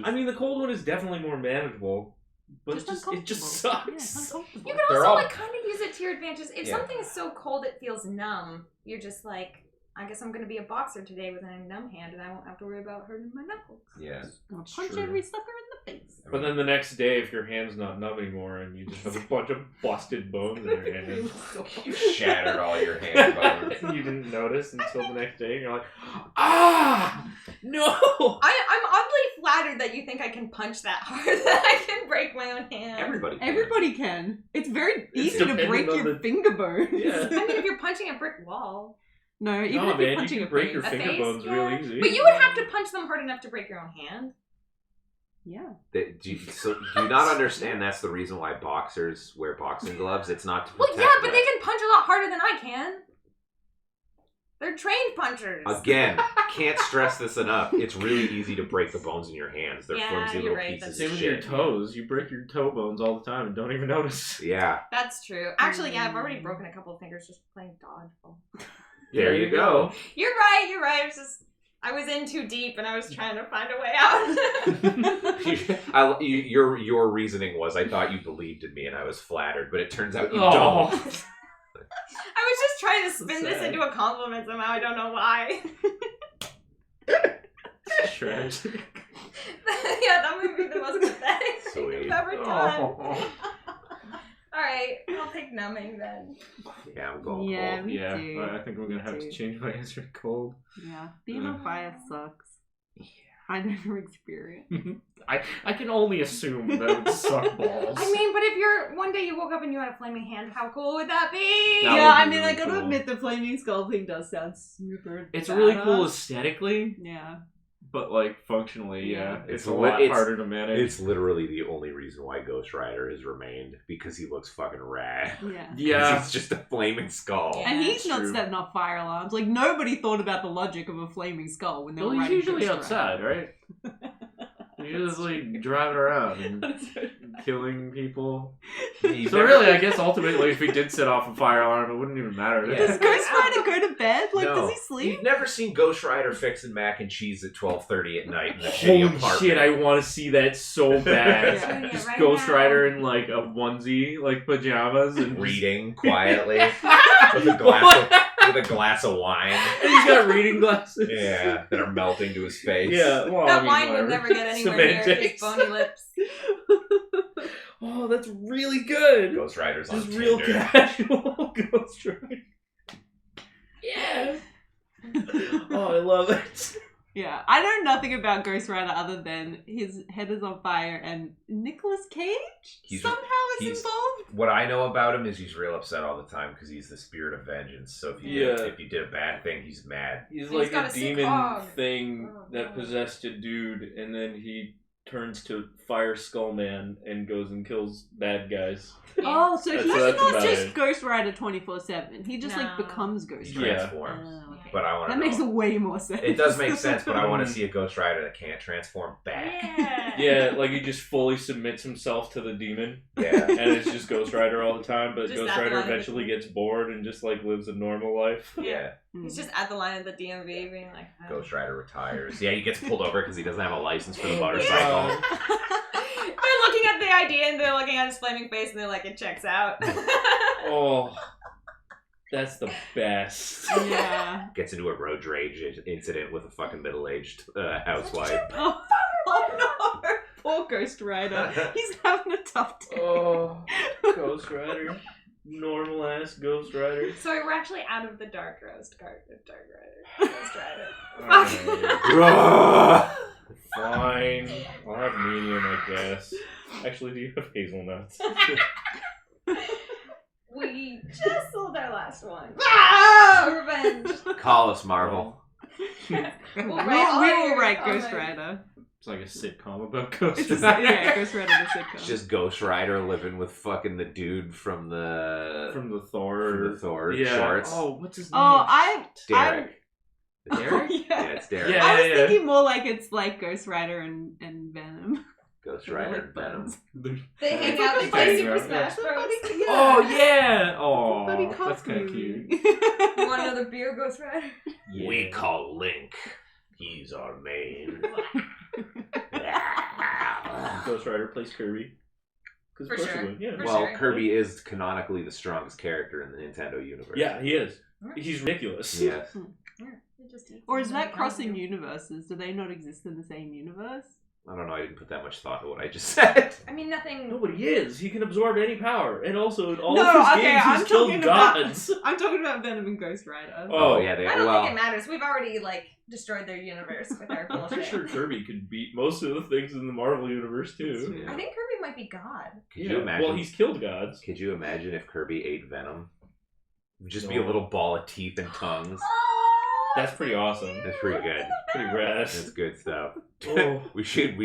I mean, the cold one is definitely more manageable, but it just uncomfortable. sucks. Yeah, it's uncomfortable. You can They're also all- like kind of use it to your advantage. If Yeah. something is so cold it feels numb, you're just like, I guess I'm gonna be a boxer today with a numb hand, and I won't have to worry about hurting my knuckles. Yeah. I'll punch True. every sucker in the face. But then the next day, if your hand's not numb anymore and you just have a bunch of busted bones in your hand, You shattered all your hand bones. you didn't notice until the next day, and you're like, ah, no! I'm oddly flattered that you think I can punch that hard, that I can break my own hand. Everybody can. Everybody can. It's very It's easy to dependent break on your the- finger bones. Yeah. I mean, if you're punching a brick wall. No, even No, if you're man, you punching can a break face. your A finger face? bones Yeah. real easy. But you would have to punch them hard enough to break your own hand. Yeah. Do you not understand that's the reason why boxers wear boxing gloves? It's not to Well, protect yeah, but they can punch a lot harder than I can. They're trained punchers. Again, can't stress this enough. It's really easy to break the bones in your hands. They're Yeah, flimsy you're little right, pieces Same of with your shit. toes. You break your toe bones all the time and don't even notice. Yeah, That's true. Actually, yeah, I've already broken a couple of fingers just playing dodgeball. there you go. You're right. I was in too deep and I was trying to find a way out. Your reasoning was, I thought you believed in me and I was flattered, but it turns out you Oh. don't. I was just trying to spin this sad. into a compliment somehow. I don't know why. Tragic. Yeah, that would be the most pathetic thing Sweet. I've ever done. Oh. Alright, I'll take numbing then. Yeah, I'm going Yeah. cold. Me Yeah, too. I think we're gonna have to too. change my answer to cold. Yeah. Being on fire sucks. I never experienced. I can only assume that it would suck balls. I mean, but if you're one day you woke up and you had a flaming hand, how cool would that be? That Yeah, would I be mean, really I gotta cool. admit the flaming skull thing does sound super. It's really cool badass. aesthetically, Yeah. but like functionally, yeah, Yeah. it's It's a li- lot it's- harder to manage. It's literally the only reason why Ghost Rider has remained, because he looks fucking rad. Yeah. Yeah, He's just a flaming skull. Yeah. And he's not true. setting off fire alarms. Like nobody thought about the logic of a flaming skull when they well, were he's writing usually Ghost Rider. outside, right? He's usually driving around and killing people. He's So never- really, I guess ultimately, if he did set off a fire alarm, it wouldn't even matter. Yeah. Does Ghost Rider go to bed? Like, No. does he sleep? You've never seen Ghost Rider fixing mac and cheese at 12:30 at night in the shitty Holy apartment. shit, I want to see that so bad. Yeah. Yeah, Just right Ghost now. Rider in like a onesie, like pajamas, and just- Reading quietly and with a glass of wine. he's got reading glasses. Yeah, that are melting to his face. Yeah, well, That I mean, wine would whatever. never get anywhere near his Semantics. bony lips. Oh, that's really good. Ghost Rider's on Just real Tinder. casual Ghost Rider. Yeah. Oh, I love it. Yeah, I know nothing about Ghost Rider other than his head is on fire and Nicolas Cage He's- somehow is he's- involved. What I know about him is he's real upset all the time because he's the spirit of vengeance. So if you Yeah. if you did a bad thing, he's mad. He's He's like got a a sick demon hog. thing Oh, that God. possessed a dude, and then he turns to Fire Skull Man and goes and kills bad guys. Oh, so That's- he's that's not about just it. Ghost Rider 24/7. He just like No. becomes Ghost He Rider. Yeah. transforms. Oh, okay. But I want to That makes way more sense. It does make sense, but I want to see a Ghost Rider that can't transform back. Yeah, like he just fully submits himself to the demon, Yeah. and it's just Ghost Rider all the time. But Just Ghost at the Rider line of eventually gets bored and just like lives a normal life. Yeah. He's just at the line of the DMV being like, oh. Ghost Rider retires. Yeah, he gets pulled over because he doesn't have a license for the Yeah. motorcycle. They're looking at the ID and they're looking at his flaming face and they're like, it checks out. Oh, that's the best. Yeah. Gets into a road rage incident with a fucking middle-aged housewife. Oh, oh no! Poor Ghost Rider. He's having a tough day. Oh, Ghost Rider. Normal ass Ghost Rider. Sorry, we're actually out of the dark roast card of Dark Rider. Ghost Rider. Alright. Fine. I'll have medium, I guess. Actually, do you have hazelnuts? We just sold our last one. Ah! Revenge! Call us, Marvel. We We'll will write write all Ghost your Rider. It's like a sitcom about Ghost It's just, Rider. yeah, Ghost Rider the sitcom. It's just Ghost Rider living with fucking the dude from the From the Thor. yeah. shorts. Oh, what's his name? Oh, I'm Derek. Derek? yeah. Yeah, it's Derek. Yeah. I was thinking more like it's like Ghost Rider and Venom. Ghost Rider Like and Venom. buds. They hang It's out, like they a play buddy Super group. Smash Bros. Oh yeah! Oh, Buddy that's kind of coffee. cute. You want another beer, Ghost Rider? We call Link. He's our main. Ghost Rider plays Kirby. For Because of course sure. he would. Yeah. For Well, sure. Kirby is canonically the strongest character in the Nintendo universe. Yeah, he is. He's ridiculous. Yes. Or is that crossing universes? Do they not exist in the same universe? I don't know. I didn't put that much thought to what I just said. I mean, nothing. No, but he is. He can absorb any power, and also in all No, of his okay, games, I'm he's killed talking about- gods. I'm talking about Venom and Ghost Rider. Oh, yeah. They, I don't well, think it matters. We've already, like, destroyed their universe with our I'm bullshit. pretty sure Kirby could beat most of the things in the Marvel universe That's too. true. I think Kirby might be God. Could you imagine? Well, he's killed gods. Could you imagine if Kirby ate Venom? It'd just be No. a little ball of teeth and tongues. That's pretty awesome. That's pretty good. Pretty rad. That's good stuff. Oh. we should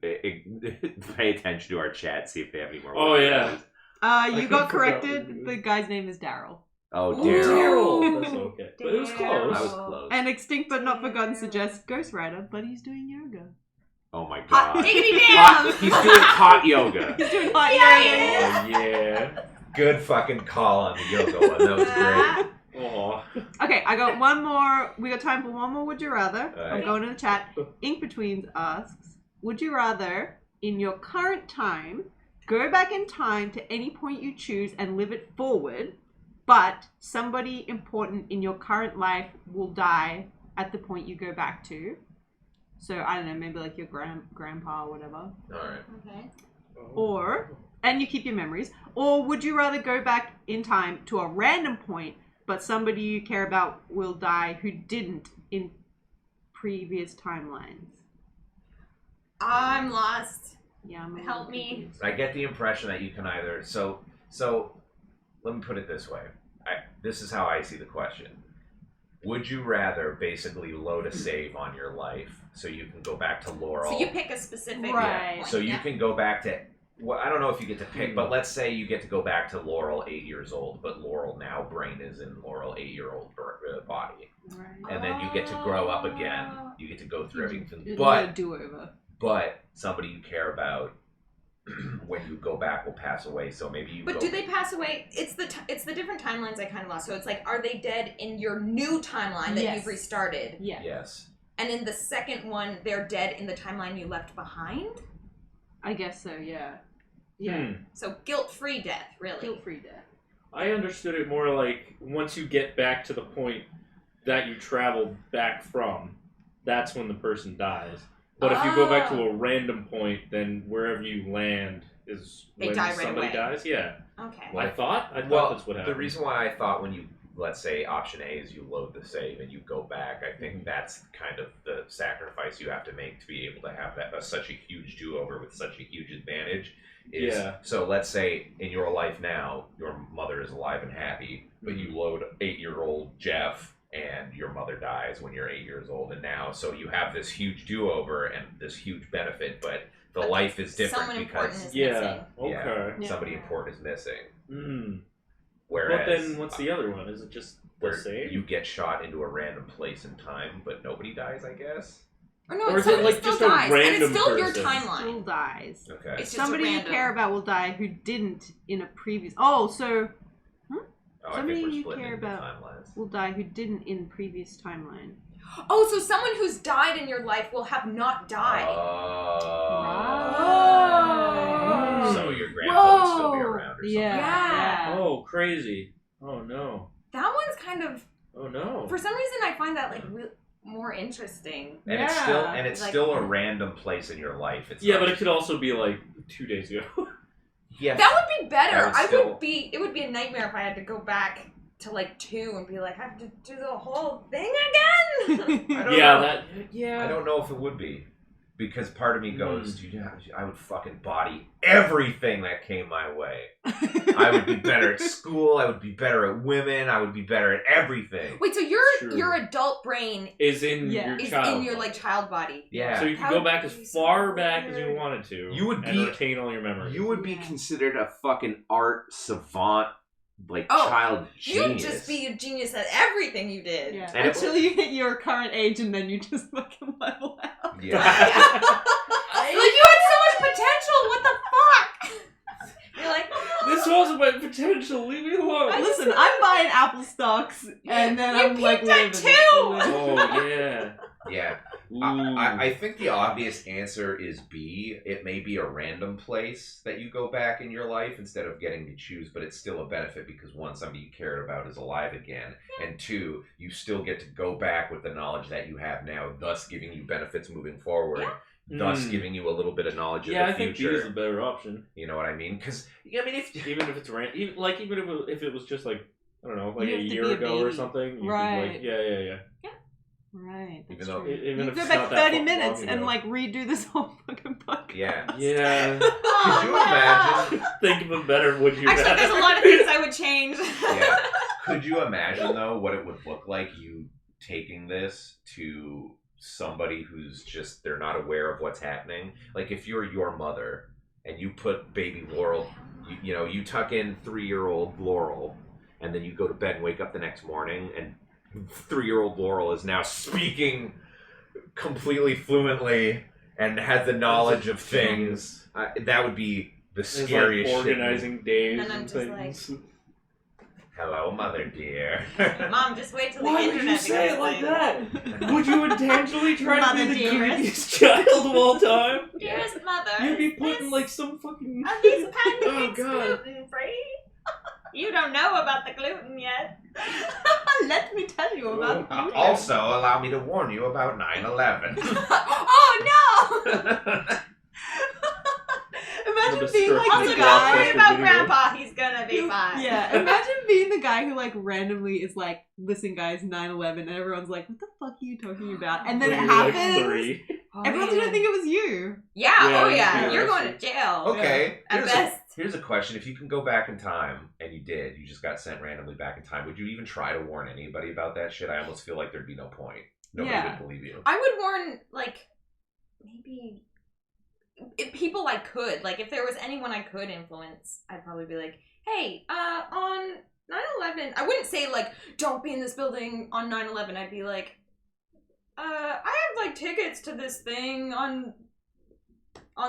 pay attention to our chat, see if they have any more. Oh, words. yeah. You I got forgot corrected. what you- The guy's name is Daryl. Oh, Ooh, Daryl. Daryl. That's okay. But it was close. I was close. And Extinct but Not Forgotten suggests Ghost Rider, but he's doing yoga. Oh my Hot god. diggity Hot- damn! he's doing hot yoga. He's doing hot Yeah. yoga. Oh, yeah. Good fucking call on the yoga one. That was great. Oh. Okay, I got one more. We got time for one more. Would you rather? I'm Alright. going to the chat. Ink Betweens asks, would you rather, in your current time, go back in time to any point you choose and live it forward, but somebody important in your current life will die at the point you go back to? So, I don't know, maybe like your grandpa or whatever. Alright. Okay. Or, and you keep your memories. Or would you rather go back in time to a random point, but somebody you care about will die who didn't in previous timelines? I'm lost. Yeah, I'm a Help little me. confused. I get the impression that you can either so let me put it this way. This is how I see the question. Would you rather basically load a save on your life so you can go back to Laurel? So you pick a specific Right. point, So you yeah. can go back to, well, I don't know if you get to pick, but let's say you get to go back to Laurel 8 years old, but Laurel now brain is in Laurel 8-year-old body, Right. and then you get to grow up again. You get to go through everything, You but get a do-over. somebody you care about when you go back will pass away. So maybe you. But go, do they pass away? It's the different timelines I kind of lost. So it's like, are they dead in your new timeline that Yes. you've restarted? Yeah. Yes. And in the second one, they're dead in the timeline you left behind? I guess so, yeah. Yeah. So guilt-free death, really. Guilt-free death. I understood it more like once you get back to the point that you traveled back from, that's when the person dies. But if you go back to a random point, then wherever you land is They when die right somebody away. dies. Yeah. Okay. I thought Well, that's what happened. the reason why I thought when you, let's say option A is you load the save and you go back, I think that's kind of the sacrifice you have to make to be able to have that such a huge do-over with such a huge advantage. Is, Yeah. So let's say in your life now, your mother is alive and happy, but you load 8-year-old Jeff and your mother dies when you're 8 years old, and now so you have this huge do-over and this huge benefit, but the life is different someone because important is missing. Okay. Yeah. somebody important is missing. Mm. Whereas, But then what's the other one? Is it just the where same? you get shot into a random place and time, but nobody dies, I guess. Or no, Or is it somebody like still just a dies, and it's random still your person? timeline. Still dies. Okay. It's just Somebody a you random. care about will die who didn't in a previous. Oh, so I somebody think we're you splitting care into about timelines. will die who didn't in previous timeline. Oh, so someone who's died in your life will have not died. Right. So your grandpa would still be Whoa. around or something. Yeah. Oh, crazy. Oh no. That one's kind of, Oh no. for some reason, I find that like more interesting. And Yeah. it's Like- still a random place in your life. It's Yeah, not but it could also be like 2 days ago. yeah. That would be better. That would still- It would be a nightmare if I had to go back to like 2 and be like, I have to do the whole thing again. I don't Yeah, know. yeah. I don't know if it would be. Because part of me goes, dude, I would fucking body everything that came my way. I would be better at school. I would be better at women. I would be better at everything. Wait, so True. your adult brain Is in Yeah. your is child. in your like child body. Yeah. So you can That go would back be as so far back as you weird. wanted to. You would and be- retain all your memories. You would be Yeah. considered a fucking art savant, like Oh, child genius. You'd just be a genius at everything you did. Yeah. And it- Until you hit your current age and then you just fucking level out. Yeah. Like you had so much potential. What the fuck? You're like, This wasn't my potential. Leave me alone. Listen, I'm buying Apple stocks and then You I'm like peaked at living 2! it. Oh yeah. Yeah. Ooh. I think the obvious answer is B. It may be a random place that you go back in your life instead of getting to choose, but it's still a benefit because one, somebody you cared about is alive again, and two, you still get to go back with the knowledge that you have now, thus giving you benefits moving forward, thus Mm. giving you a little bit of knowledge Yeah, of I the think B future. is the better option. You know what I mean? Because I mean, if Even if it's even if it was just like I don't know, like You a have to year be a ago or baby. something. You could, Right. like, yeah. Right, that's Even though- true. Even You if go it's back not that 30 long minutes ago. and like redo this whole fucking podcast. yeah. Yeah. Could you imagine? Think of a better would you actually, rather. there's a lot of things I would change. Yeah. Could you imagine though what it would look like you taking this to somebody who's just they're not aware of what's happening? Like if you're your mother and you put baby Laurel, you tuck in 3-year-old Laurel, and then you go to bed and wake up the next morning and 3-year-old Laurel is now speaking completely fluently and has the knowledge of things. That would be the It's scariest like shit. organizing days And I'm and just things. Hello, mother dear. Mom, just wait till the Why would internet you say it becomes like a that? Would you intentionally try to Mother be the dearest. greediest child of all time? thing. Dearest mother, You'd be is putting this- like some fucking. are these Oh pancakes god. gluten free? You don't know about the gluten yet. Let me tell you about the Also, allow me to warn you about 9/11. Oh no! Imagine The being like Also, the destruction don't guy. worry Blockbuster about video. Grandpa. He's gonna be fine. Yeah, imagine being the guy who like randomly is like, listen guys, 9/11, and everyone's like, what the fuck are you talking about? And then When it you're, like, happens. 3. Oh, Everyone's man. gonna think it was you. Yeah, Yeah, oh you yeah. can be You're going to arrested. jail. Okay, At best. here's a question. If you can go back in time, and you did, you just got sent randomly back in time, would you even try to warn anybody about that shit? I almost feel like there'd be no point. Nobody Yeah. would believe you. I would warn, like, maybe people I could. Like, if there was anyone I could influence, I'd probably be like, hey, on 9/11, I wouldn't say, like, don't be in this building on 9/11. I'd be like, I have, like, tickets to this thing on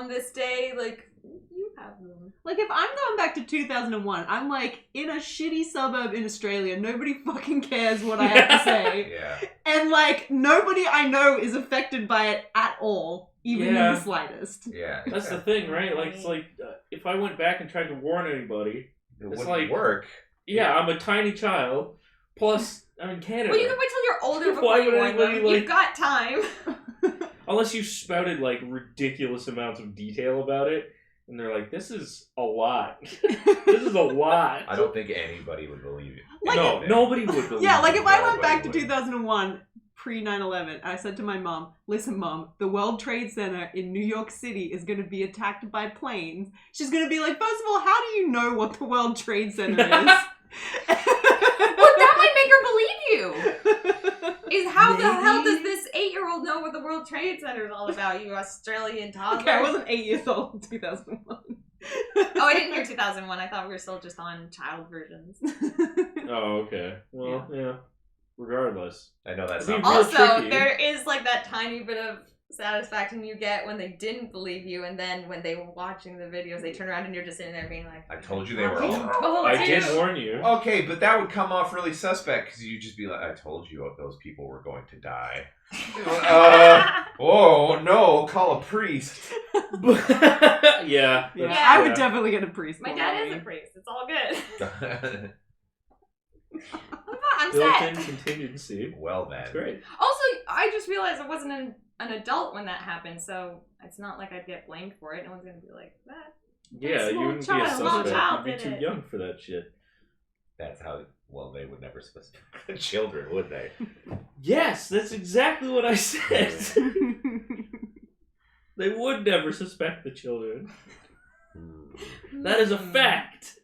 this day. Like, you have them. Like, if I'm going back to 2001, I'm like in a shitty suburb in Australia. Nobody fucking cares what I have to say. Yeah. And like, nobody I know is affected by it at all, even in Yeah. the slightest. Yeah. That's the thing, right? Like, it's like if I went back and tried to warn anybody, It it's wouldn't like- work. yeah, I'm a tiny child. Plus, I'm in Canada. Well, you can wait till you're older before Why you would warn anybody, them. like- You've got time. Unless you spouted like ridiculous amounts of detail about it, and they're like, "This is a lot. This is a lot." I don't think anybody would believe you. Like- no, nobody would believe. Yeah, like you. if I went Nobody back to would. 2001, pre 9/11. I said to my mom, "Listen, Mom, the World Trade Center in New York City is going to be attacked by planes." She's going to be like, "First of all, how do you know what the World Trade Center is?" Well, that might make her believe you. Is how the hell does this 8-year-old know what the World Trade Center is all about? You Australian toddler. Okay, I wasn't 8 years old in 2001. Oh, I didn't hear 2001. I thought we were still just on child versions. Oh, okay. Well, yeah. Regardless. I know that's Real not Also, tricky. there is like that tiny bit of satisfaction you get when they didn't believe you, and then when they were watching the videos, they turn around and you're just sitting there being like, I told you they were "I all told I did you." warn you. Okay, but that would come off really suspect because you'd just be like, I told you those people were going to die. Oh, no, call a priest. Yeah. Yeah, Yeah. I would definitely get a priest. My call dad on is me. a priest. It's all good. I'm Built-in set. contingency. Well, That's then. great. Also, I just realized I wasn't an adult when that happened, so it's not like I'd get blamed for it. No one's gonna be like, that. Yeah, you small wouldn't child. be a Small suspect. child You'd be did too it. young for that shit. That's how, well, they would never suspect the children, would they? Yes, that's exactly what I said. They would never suspect the children. That is a fact.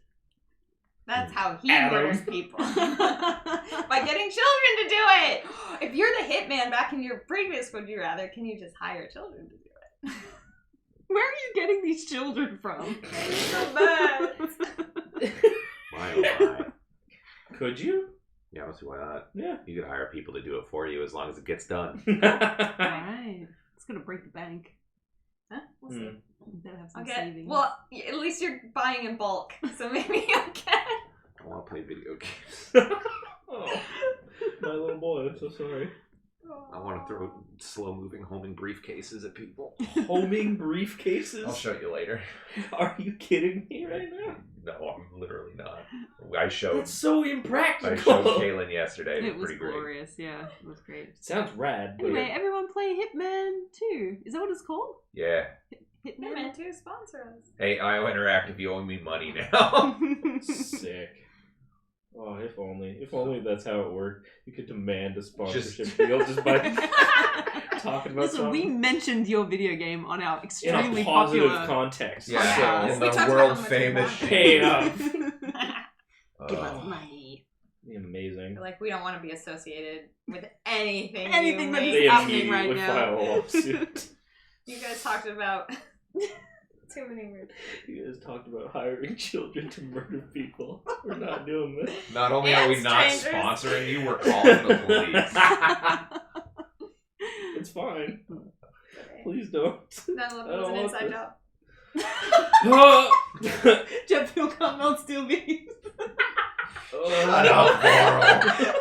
That's how he Adam. murders people. By getting children to do it. If you're the hitman back in your previous Would You Rather, can you just hire children to do it? Where are you getting these children from? My, oh my. Could you? Yeah, I don't see why not. Yeah. You could hire people to do it for you as long as it gets done. Alright. It's gonna break the bank. Huh? We'll see. Hmm. You better have some Okay. savings. Well, at least you're buying in bulk, so maybe you'll get. I want to play video games. Oh, my little boy, I'm so sorry. I want to throw slow-moving homing briefcases at people. Homing briefcases? I'll show you later. Are you kidding me right now? No, I'm literally not. I showed That's so I impractical. showed Kaylin yesterday. it was pretty great. glorious, yeah. It was great. Sounds rad. But Anyway, everyone play Hitman 2. Is that what it's called? Yeah. They're Hitman? meant to sponsor us. Hey, IO Interactive, you owe me money now. sick. Oh, if only that's how it worked. You could demand a sponsorship deal just by talking about Listen, we something mentioned your video game on our in extremely a positive popular context. Yeah, So, in We the talked about world how much famous. we pay up. Give us money. Amazing. We're like, we don't want to be associated with anything. Anything you that make. They happening immediately right would now. file a lawsuit. You guys talked about too many words. You guys talked about hiring children to murder people. We're not doing this. Not only are we And not strangers. sponsoring you, we're calling the police. It's fine. Okay. Please don't. That was I don't an want inside this. job. Oh. Jet fuel can't melt steel beams. Shut up, Laurel.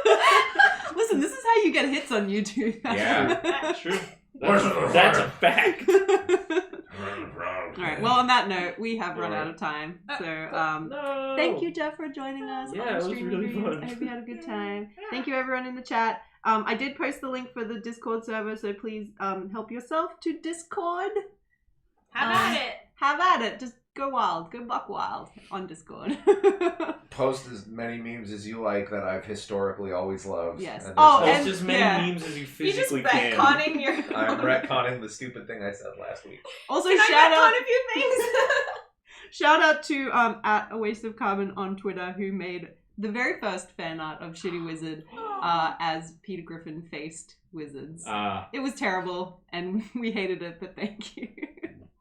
Listen, this is how you get hits on YouTube. Yeah. That's true. That's a fact. Alright, well on that note, we have run out of time. So No. thank you, Jeff, for joining us Yeah, on it was Streamy really Dreams. fun. I hope you had a good time. Yeah. Thank you everyone in the chat. I did post the link for the Discord server, so please help yourself to Discord. Have at it. Have at it. Just go wild. Go buck wild on Discord. Post as many memes as you like that I've historically always loved. Yes. And Oh, there's- Post and- as many yeah. memes as you You just physically can. retconning your. I'm retconning the stupid thing I said last week. Also Can shout I out retcon a few things? shout out to at A Waste of Carbon on Twitter who made the very first fan art of Shitty Wizard as Peter Griffin faced wizards. It was terrible and we hated it, but thank you.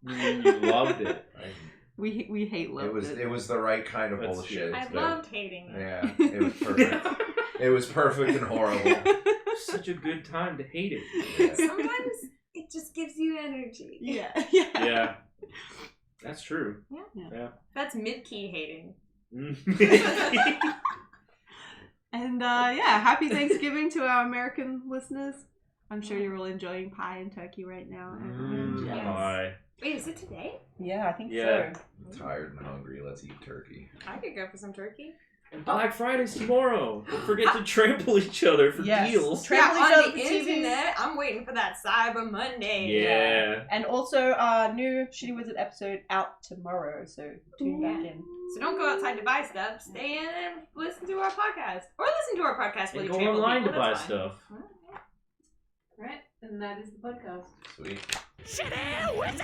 You loved it. We hate loved it was the right kind of That's- bullshit. yeah. I loved hating it. Yeah, it was perfect. It was perfect and horrible. Such a good time to hate it. Yeah. Sometimes it just gives you energy. yeah. Yeah. That's true. That's mid-key hating. And yeah, happy Thanksgiving to our American listeners. I'm sure you're all enjoying pie and turkey right now. Everyone. Yes. Bye. Wait, is it today? Yeah, I think Yeah. so. I'm tired and hungry. Let's eat turkey. I could go for some turkey. And Black Friday's tomorrow. Don't forget to trample each other for Yes. deals. Trample yeah, each other on for the TVs. internet. I'm waiting for that Cyber Monday. Yeah. And also, new Shitty Wizard episode out tomorrow, so tune back in. So don't go outside to buy stuff. Stay in and listen to our podcast. Or listen to our podcast while And you go trample online people. to buy That's fine. stuff. And that is the podcast. Sweet. Shitty wizard!